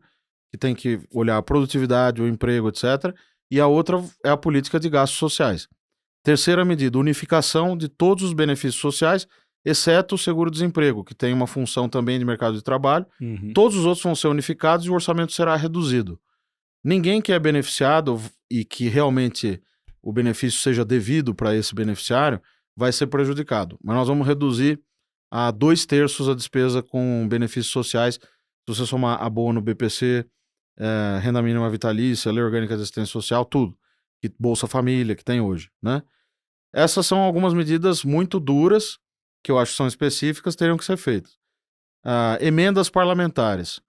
A: que tem que olhar a produtividade, o emprego, etc. E a outra é a política de gastos sociais. Terceira medida, unificação de todos os benefícios sociais, exceto o seguro-desemprego, que tem uma função também de mercado de trabalho. Todos os outros vão ser unificados e o orçamento será reduzido. Ninguém que é beneficiado e que realmente o benefício seja devido para esse beneficiário vai ser prejudicado. Mas nós vamos reduzir a 2/3 a despesa com benefícios sociais, se você somar abono, BPC, renda mínima vitalícia, lei orgânica de assistência social, tudo. E Bolsa Família que tem hoje, né? Essas são algumas medidas muito duras, que eu acho que são específicas, teriam que ser feitas. Emendas parlamentares.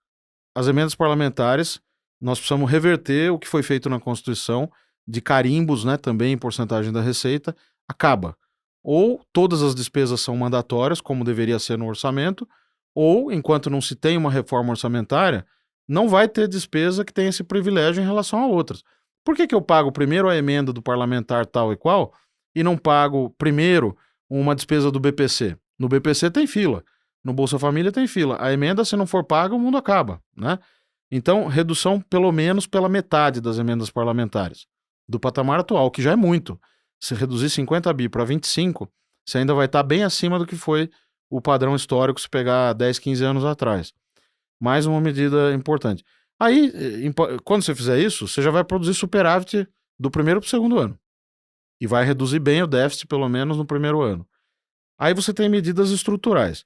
A: As emendas parlamentares, nós precisamos reverter o que foi feito na Constituição, de carimbos, né, também em porcentagem da receita, acaba. Ou todas as despesas são mandatórias, como deveria ser no orçamento, ou, enquanto não se tem uma reforma orçamentária, não vai ter despesa que tenha esse privilégio em relação a outras. Por que eu pago primeiro a emenda do parlamentar tal e qual e não pago primeiro uma despesa do BPC? No BPC tem fila. No Bolsa Família tem fila. A emenda, se não for paga, o mundo acaba, né? Então, redução pelo menos pela metade das emendas parlamentares do patamar atual, que já é muito. Se reduzir 50 bi para 25, você ainda vai estar bem acima do que foi o padrão histórico se pegar 10, 15 anos atrás. Mais uma medida importante. Aí, quando você fizer isso, você já vai produzir superávit do primeiro para o segundo ano. E vai reduzir bem o déficit, pelo menos no primeiro ano. Aí você tem medidas estruturais.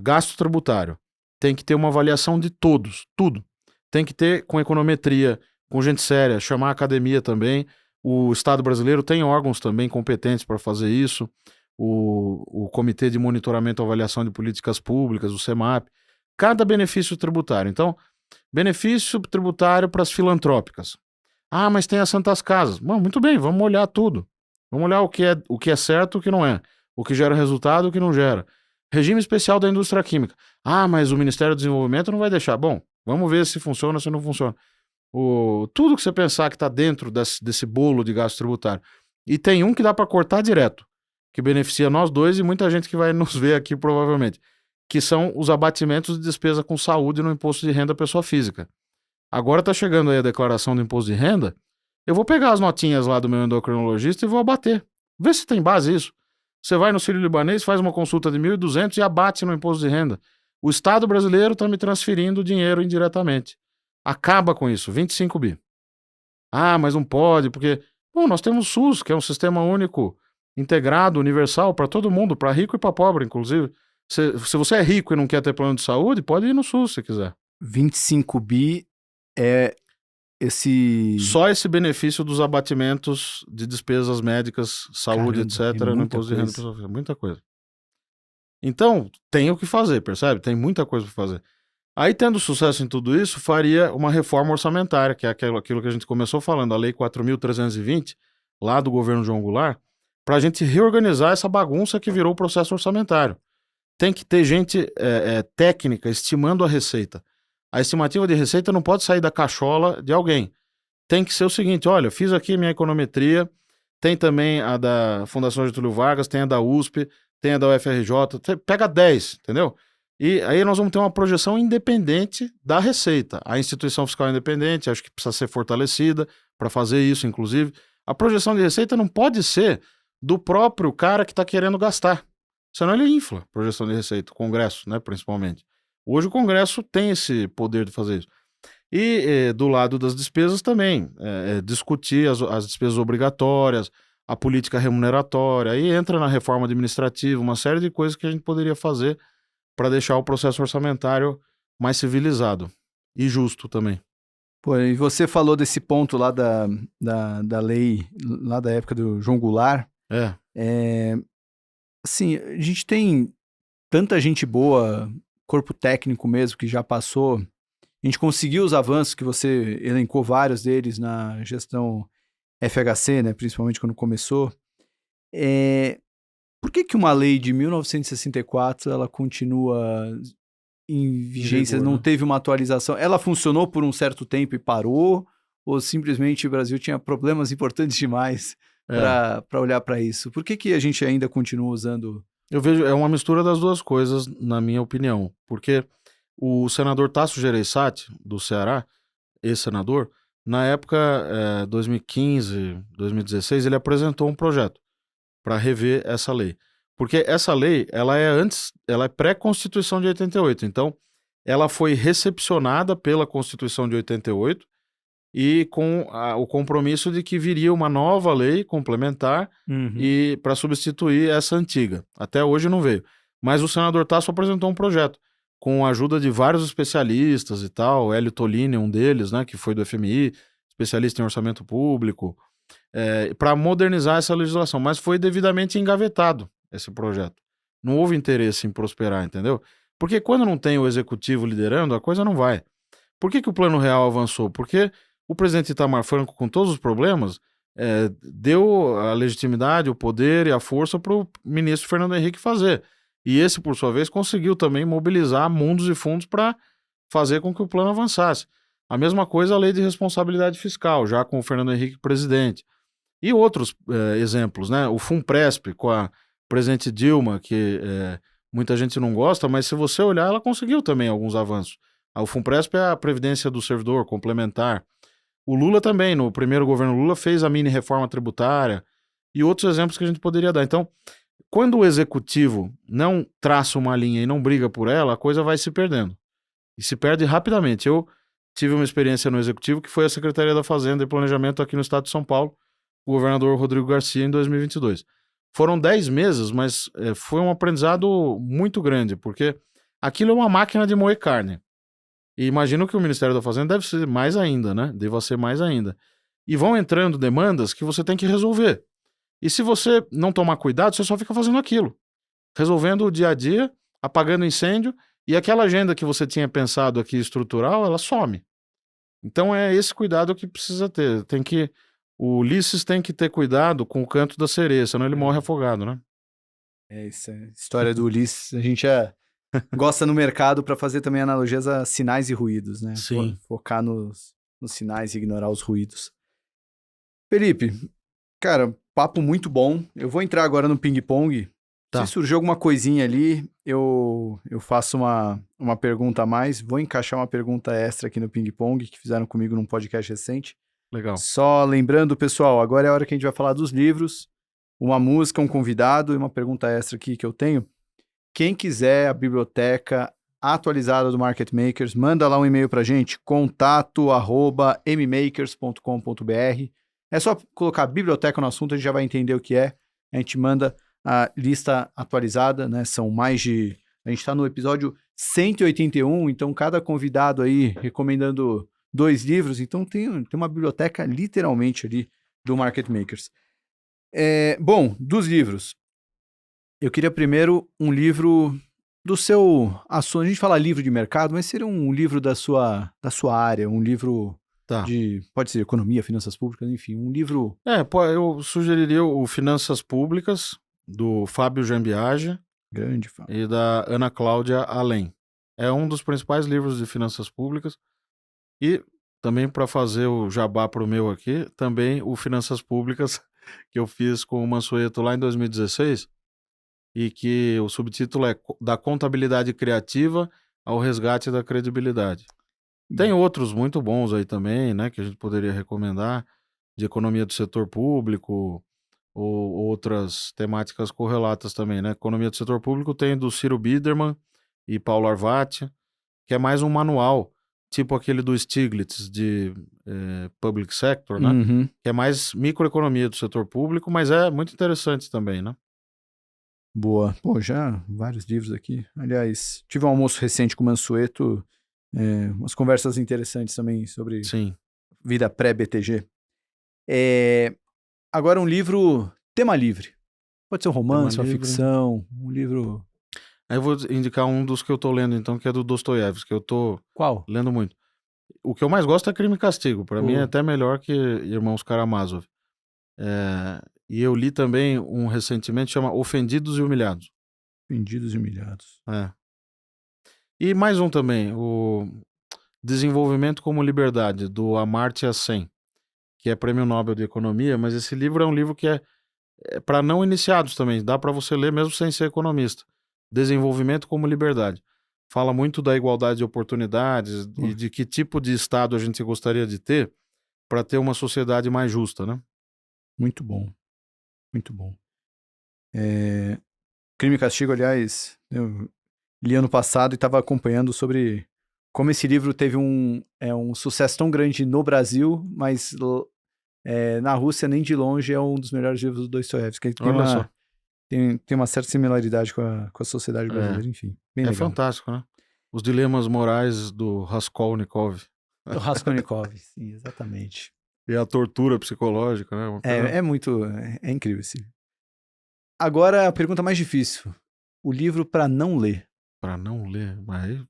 A: Gasto tributário. Tem que ter uma avaliação de todos, tudo. Tem que ter com econometria, com gente séria, chamar a academia também. O Estado brasileiro tem órgãos também competentes para fazer isso. O Comitê de Monitoramento e Avaliação de Políticas Públicas, o CEMAP. Cada benefício tributário. Então, benefício tributário para as filantrópicas. Ah, mas tem as Santas Casas. Bom, muito bem, vamos olhar tudo. Vamos olhar o que é certo e o que não é. O que gera resultado e o que não gera. Regime especial da indústria química. Ah, mas o Ministério do Desenvolvimento não vai deixar. Bom, vamos ver se funciona ou se não funciona. Tudo que você pensar que está dentro desse bolo de gasto tributário. E tem um que dá para cortar direto, que beneficia nós dois e muita gente que vai nos ver aqui provavelmente, que são os abatimentos de despesa com saúde no imposto de renda pessoa física. Agora está chegando aí a declaração do imposto de renda, eu vou pegar as notinhas lá do meu endocrinologista e vou abater. Vê se tem base isso. Você vai no Sírio-Libanês, faz uma consulta de 1.200 e abate no imposto de renda. O Estado brasileiro está me transferindo dinheiro indiretamente. Acaba com isso, 25 bi. Ah, mas não pode, porque... Bom, nós temos o SUS, que é um sistema único, integrado, universal, para todo mundo, para rico e para pobre, inclusive. Se você é rico e não quer ter plano de saúde, pode ir no SUS se quiser.
B: 25 bi é esse...
A: Só esse benefício dos abatimentos de despesas médicas, saúde, etc., no imposto de renda pessoa física. Muita coisa. Então, tem o que fazer, percebe? Tem muita coisa para fazer. Aí, tendo sucesso em tudo isso, faria uma reforma orçamentária, que é aquilo que a gente começou falando, a Lei 4.320, lá do governo João Goulart, para a gente reorganizar essa bagunça que virou o processo orçamentário. Tem que ter gente técnica estimando a receita. A estimativa de receita não pode sair da cachola de alguém. Tem que ser o seguinte, olha, fiz aqui minha econometria, tem também a da Fundação Getúlio Vargas, tem a da USP, tem a da UFRJ, pega 10, entendeu? E aí nós vamos ter uma projeção independente da receita. A instituição fiscal independente, acho que precisa ser fortalecida para fazer isso, inclusive. A projeção de receita não pode ser do próprio cara que está querendo gastar. Senão ele infla a projeção de receita, o Congresso, né, principalmente. Hoje o Congresso tem esse poder de fazer isso. E do lado das despesas também, discutir as despesas obrigatórias, a política remuneratória, aí entra na reforma administrativa, uma série de coisas que a gente poderia fazer para deixar o processo orçamentário mais civilizado e justo também.
B: Pô, e você falou desse ponto lá da lei, lá da época do João Goulart. Assim, a gente tem tanta gente boa, corpo técnico mesmo, que já passou. A gente conseguiu os avanços, que você elencou vários deles na gestão FHC, né, principalmente quando começou. Por que uma lei de 1964 ela continua em vigência, não teve uma atualização? Ela funcionou por um certo tempo e parou? Ou simplesmente o Brasil tinha problemas importantes demais para olhar para isso? Por que a gente ainda continua usando?
A: Eu vejo, é uma mistura das duas coisas, na minha opinião. Porque o senador Tasso Gereissati, do Ceará, ex-senador, na época, 2015, 2016, ele apresentou um projeto para rever essa lei. Porque essa lei, ela é pré-Constituição de 88. Então, ela foi recepcionada pela Constituição de 88 e com o compromisso de que viria uma nova lei complementar e para substituir essa antiga. Até hoje não veio. Mas o senador Tasso apresentou um projeto com a ajuda de vários especialistas e tal, Hélio Tolini, um deles, né, que foi do FMI, especialista em orçamento público, para modernizar essa legislação, mas foi devidamente engavetado esse projeto. Não houve interesse em prosperar, entendeu? Porque quando não tem o executivo liderando, a coisa não vai. Por que o Plano Real avançou? Porque o presidente Itamar Franco, com todos os problemas, deu a legitimidade, o poder e a força para o ministro Fernando Henrique fazer. E esse, por sua vez, conseguiu também mobilizar mundos e fundos para fazer com que o plano avançasse. A mesma coisa a lei de responsabilidade fiscal, já com o Fernando Henrique presidente. E outros exemplos, né? O FUNPRESP, com a presidente Dilma, que muita gente não gosta, mas se você olhar, ela conseguiu também alguns avanços. O Funpresp é a previdência do servidor complementar. O Lula também, no primeiro governo Lula, fez a mini reforma tributária e outros exemplos que a gente poderia dar. Então, quando o executivo não traça uma linha e não briga por ela, a coisa vai se perdendo. E se perde rapidamente. Eu tive uma experiência no executivo que foi a Secretaria da Fazenda e Planejamento aqui no estado de São Paulo, o governador Rodrigo Garcia, em 2022. Foram 10 meses, mas foi um aprendizado muito grande, porque aquilo é uma máquina de moer carne. E imagino que o Ministério da Fazenda deve ser mais ainda, né? Deva ser mais ainda. E vão entrando demandas que você tem que resolver. E se você não tomar cuidado, você só fica fazendo aquilo. Resolvendo o dia a dia, apagando incêndio, e aquela agenda que você tinha pensado aqui estrutural, ela some. Então é esse cuidado que precisa ter. O Ulisses tem que ter cuidado com o canto da sereia, senão ele morre afogado, né?
B: Essa história do Ulisses, a gente gosta no mercado para fazer também analogias a sinais e ruídos, né?
A: Sim.
B: Focar nos sinais e ignorar os ruídos. Felipe, cara, papo muito bom. Eu vou entrar agora no ping-pong.
A: Tá.
B: Se surgir alguma coisinha ali, eu faço uma pergunta a mais. Vou encaixar uma pergunta extra aqui no ping-pong que fizeram comigo num podcast recente.
A: Legal.
B: Só lembrando, pessoal, agora é a hora que a gente vai falar dos livros, uma música, um convidado e uma pergunta extra aqui que eu tenho. Quem quiser a biblioteca atualizada do Market Makers, manda lá um e-mail pra gente, contato@mmakers.com.br. É só colocar biblioteca no assunto, a gente já vai entender o que é. A gente manda a lista atualizada, né? São mais de... A gente está no episódio 181, então cada convidado aí recomendando 2 livros, então tem uma biblioteca literalmente ali do Market Makers. Bom, dos livros, eu queria primeiro um livro do seu assunto. A gente fala livro de mercado, mas seria um livro da sua área, um livro pode ser economia, finanças públicas, enfim, um livro...
A: Eu sugeriria o Finanças Públicas, do Fábio Jambiage.
B: Grande, Fábio.
A: E da Ana Cláudia Além. É um dos principais livros de finanças públicas. E também, para fazer o jabá pro meu aqui, também o Finanças Públicas, que eu fiz com o Mansueto lá em 2016, e que o subtítulo é Da Contabilidade Criativa ao Resgate da Credibilidade. Tem outros muito bons aí também, né, que a gente poderia recomendar, de economia do setor público, ou outras temáticas correlatas também, né? Economia do setor público tem do Ciro Biderman e Paulo Arvati, que é mais um manual, tipo aquele do Stiglitz de Public Sector, né?
B: Uhum.
A: Que é mais microeconomia do setor público, mas é muito interessante também, né?
B: Boa. Pô, já vários livros aqui. Aliás, tive um almoço recente com o Mansueto, umas conversas interessantes também sobre
A: Sim.
B: vida pré-BTG. Agora um livro tema livre. Pode ser um romance, uma ficção, um livro...
A: Aí eu vou indicar um dos que eu tô lendo, então, que é do Dostoiévski, que eu tô
B: Qual?
A: lendo muito. O que eu mais gosto é Crime e Castigo. Para mim é até melhor que Irmãos Karamazov. E eu li também um recentemente, chama Ofendidos e Humilhados.
B: Ofendidos e Humilhados.
A: E mais um também, o Desenvolvimento como Liberdade, do Amartya Sen, que é Prêmio Nobel de Economia, mas esse livro é um livro que é para não iniciados também, dá para você ler mesmo sem ser economista. Desenvolvimento como Liberdade. Fala muito da igualdade de oportunidades e de que tipo de Estado a gente gostaria de ter para ter uma sociedade mais justa, né?
B: Muito bom. Muito bom. Crime e Castigo, aliás, eu li ano passado e estava acompanhando sobre como esse livro teve um sucesso tão grande no Brasil, mas na Rússia nem de longe é um dos melhores livros do Dostoiévski. Tem uma certa similaridade com a sociedade brasileira, enfim. Bem legal.
A: Fantástico, né? Os dilemas morais do Raskolnikov.
B: Do Raskolnikov, sim, exatamente.
A: E a tortura psicológica, né?
B: É incrível esse livro. Agora, a pergunta mais difícil. O livro para não ler.
A: Para não ler? Mas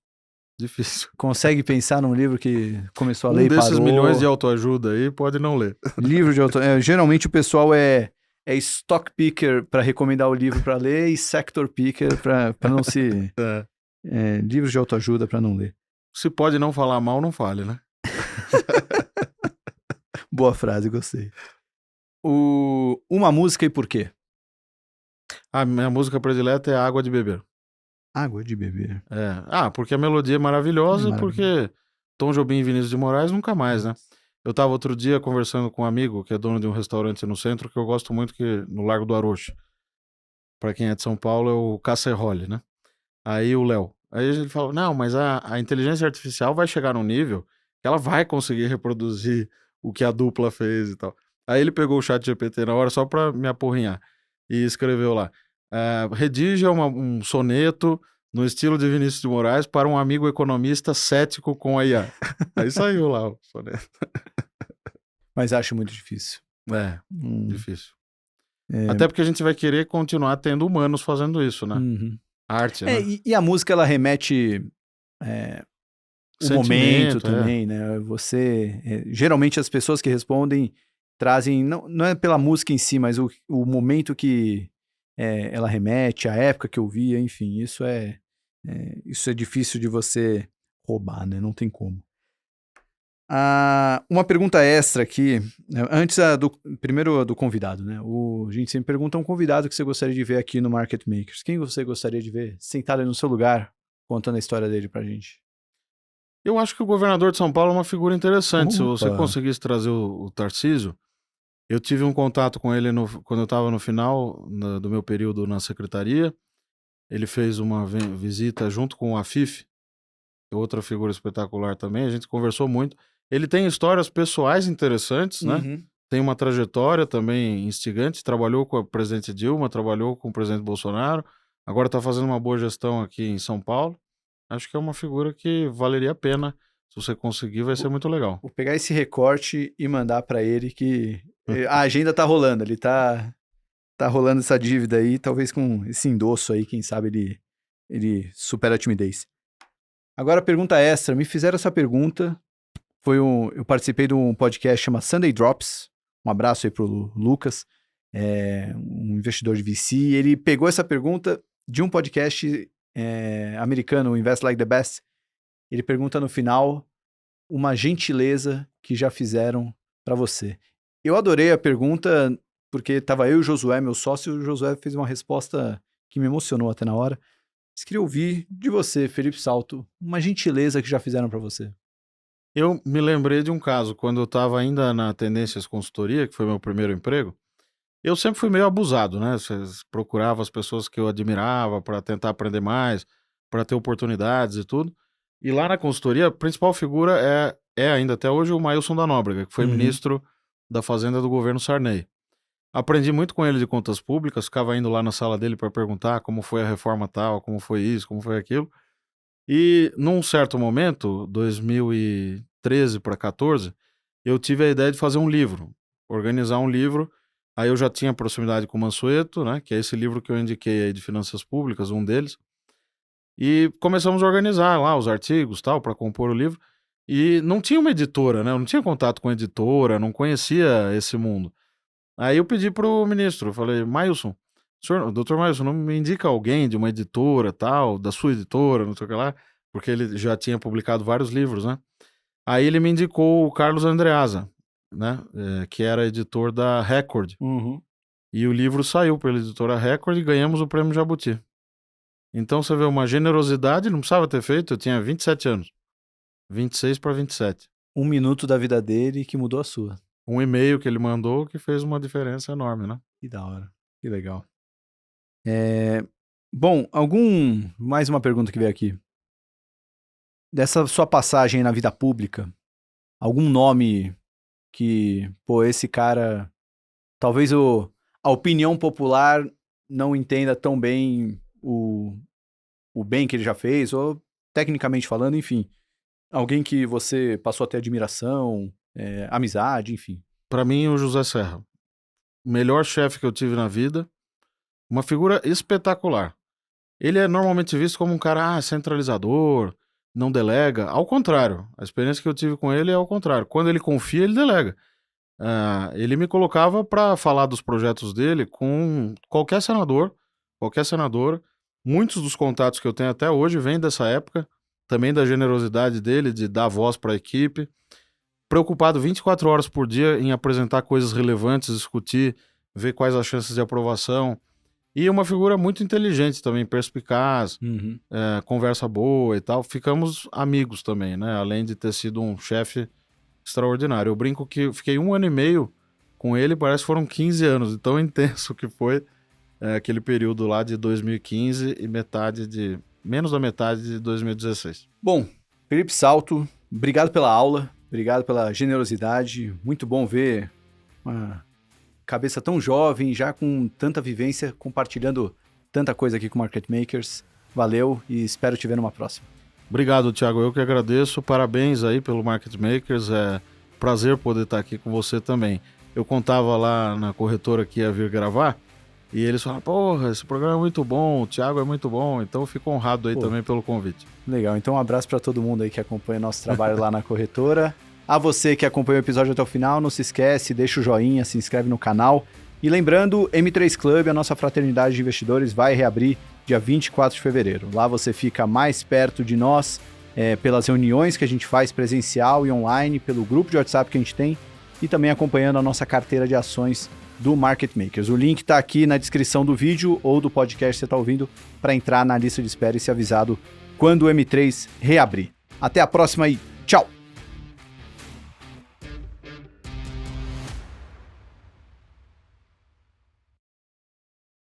A: difícil.
B: Consegue pensar num livro que começou a ler e parou?
A: Desses milhões de autoajuda aí, pode não ler.
B: Livro de autoajuda. Geralmente o pessoal é stock picker para recomendar o livro para ler e sector picker para não se... livros de autoajuda para não ler.
A: Se pode não falar mal, não fale, né?
B: Boa frase, gostei. Uma música e por quê?
A: A minha música predileta é Água de Beber.
B: Água de beber.
A: Porque a melodia é maravilhosa e porque Tom Jobim e Vinícius de Moraes nunca mais, né? Eu tava outro dia conversando com um amigo que é dono de um restaurante no centro que eu gosto muito, no Largo do Arocho. Pra quem é de São Paulo é o Casserole, né? Aí o Léo. Aí ele falou, não, mas a inteligência artificial vai chegar num nível que ela vai conseguir reproduzir o que a dupla fez e tal. Aí ele pegou o chat GPT na hora só pra me apurrinhar e escreveu lá, redige um soneto no estilo de Vinícius de Moraes para um amigo economista cético com a IA. Aí saiu lá o soneto.
B: Mas acho muito difícil.
A: Difícil. Até porque a gente vai querer continuar tendo humanos fazendo isso, né?
B: Uhum.
A: Arte, né?
B: E a música, ela remete o momento também, né? Geralmente as pessoas que respondem trazem, não é pela música em si, mas o momento que ela remete, a época que eu via, enfim, isso é difícil de você roubar, né? Não tem como. Uma pergunta extra aqui, antes primeiro do convidado, né? A gente sempre pergunta a um convidado que você gostaria de ver aqui no Market Makers. Quem você gostaria de ver sentado ali no seu lugar, contando a história dele pra gente?
A: Eu acho que o governador de São Paulo é uma figura interessante. Se você conseguisse trazer o Tarcísio, eu tive um contato com ele quando eu estava no final do meu período na secretaria. Ele fez uma visita junto com o Afif, outra figura espetacular também. A gente conversou muito. Ele tem histórias pessoais interessantes, né?
B: Uhum.
A: Tem uma trajetória também instigante. Trabalhou com a presidente Dilma, trabalhou com o presidente Bolsonaro. Agora está fazendo uma boa gestão aqui em São Paulo. Acho que é uma figura que valeria a pena. Se você conseguir, vai ser muito legal.
B: Vou pegar esse recorte e mandar para ele que a agenda tá rolando. Ele tá rolando essa dívida aí, talvez com esse endosso aí, quem sabe ele supera a timidez. Agora, pergunta extra. Me fizeram essa pergunta. Eu participei de um podcast chamado Sunday Drops. Um abraço aí pro Lucas, um investidor de VC. Ele pegou essa pergunta de um podcast americano, o Invest Like the Best. Ele pergunta no final uma gentileza que já fizeram para você. Eu adorei a pergunta porque estava eu e o Josué, meu sócio, e o Josué fez uma resposta que me emocionou até na hora. Mas queria ouvir de você, Felipe Salto, uma gentileza que já fizeram para você.
A: Eu me lembrei de um caso, quando eu estava ainda na Tendências Consultoria, que foi meu primeiro emprego. Eu sempre fui meio abusado, né? Procurava as pessoas que eu admirava para tentar aprender mais, para ter oportunidades e tudo. E lá na consultoria, a principal figura é ainda até hoje o Mailson da Nóbrega, que foi ministro da Fazenda do governo Sarney. Aprendi muito com ele de contas públicas, ficava indo lá na sala dele para perguntar como foi a reforma tal, como foi isso, como foi aquilo. E num certo momento, 2013 para 14, eu tive a ideia de fazer um livro, organizar um livro. Aí eu já tinha proximidade com o Mansueto, né, que é esse livro que eu indiquei aí de finanças públicas, um deles. E começamos a organizar lá os artigos, tal, para compor o livro. E não tinha uma editora, né? Eu não tinha contato com editora, não conhecia esse mundo. Aí eu pedi pro ministro, eu falei, Mailson, doutor Mailson, não me indica alguém de uma editora, tal, da sua editora, não sei o que lá, porque ele já tinha publicado vários livros, né? Aí ele me indicou o Carlos Andreasa, né? Que era editor da Record. E o livro saiu pela editora Record e ganhamos o prêmio Jabuti. Então você vê uma generosidade, não precisava ter feito, eu tinha 27 anos. 26 para 27.
B: Um minuto da vida dele que mudou a sua.
A: Um e-mail que ele mandou que fez uma diferença enorme, né?
B: Que da hora, que legal. Bom, mais uma pergunta que veio aqui. Dessa sua passagem na vida pública, algum nome que, esse cara, talvez a opinião popular não entenda tão bem o bem que ele já fez, ou tecnicamente falando, enfim, alguém que você passou a ter admiração, amizade, enfim.
A: Para mim, o José Serra. O melhor chefe que eu tive na vida, uma figura espetacular. Ele é normalmente visto como um cara centralizador, não delega. Ao contrário, a experiência que eu tive com ele é ao contrário. Quando ele confia, ele delega. Ele me colocava para falar dos projetos dele com qualquer senador, qualquer senadora. Muitos dos contatos que eu tenho até hoje vêm dessa época, também da generosidade dele de dar voz para a equipe. Preocupado 24 horas por dia em apresentar coisas relevantes, discutir, ver quais as chances de aprovação. E uma figura muito inteligente também, perspicaz, conversa boa e tal. Ficamos amigos também, né? Além de ter sido um chefe extraordinário. Eu brinco que eu fiquei 1 ano e meio com ele, parece que foram 15 anos, de tão intenso que foi aquele período lá de 2015 e menos da metade de 2016.
B: Bom, Felipe Salto, obrigado pela aula, obrigado pela generosidade. Muito bom ver uma cabeça tão jovem, já com tanta vivência, compartilhando tanta coisa aqui com Market Makers. Valeu e espero te ver numa próxima.
A: Obrigado, Thiago. Eu que agradeço. Parabéns aí pelo Market Makers. É prazer poder estar aqui com você também. Eu contava lá na corretora que ia vir gravar e eles falaram, porra, esse programa é muito bom, o Thiago é muito bom. Então eu fico honrado aí também pelo convite.
B: Legal. Então um abraço para todo mundo aí que acompanha nosso trabalho lá na corretora. A você que acompanhou o episódio até o final, não se esquece, deixa o joinha, se inscreve no canal. E lembrando, M3 Club, a nossa fraternidade de investidores, vai reabrir dia 24 de fevereiro. Lá você fica mais perto de nós, pelas reuniões que a gente faz presencial e online, pelo grupo de WhatsApp que a gente tem e também acompanhando a nossa carteira de ações do Market Makers. O link está aqui na descrição do vídeo ou do podcast que você está ouvindo para entrar na lista de espera e ser avisado quando o M3 reabrir. Até a próxima e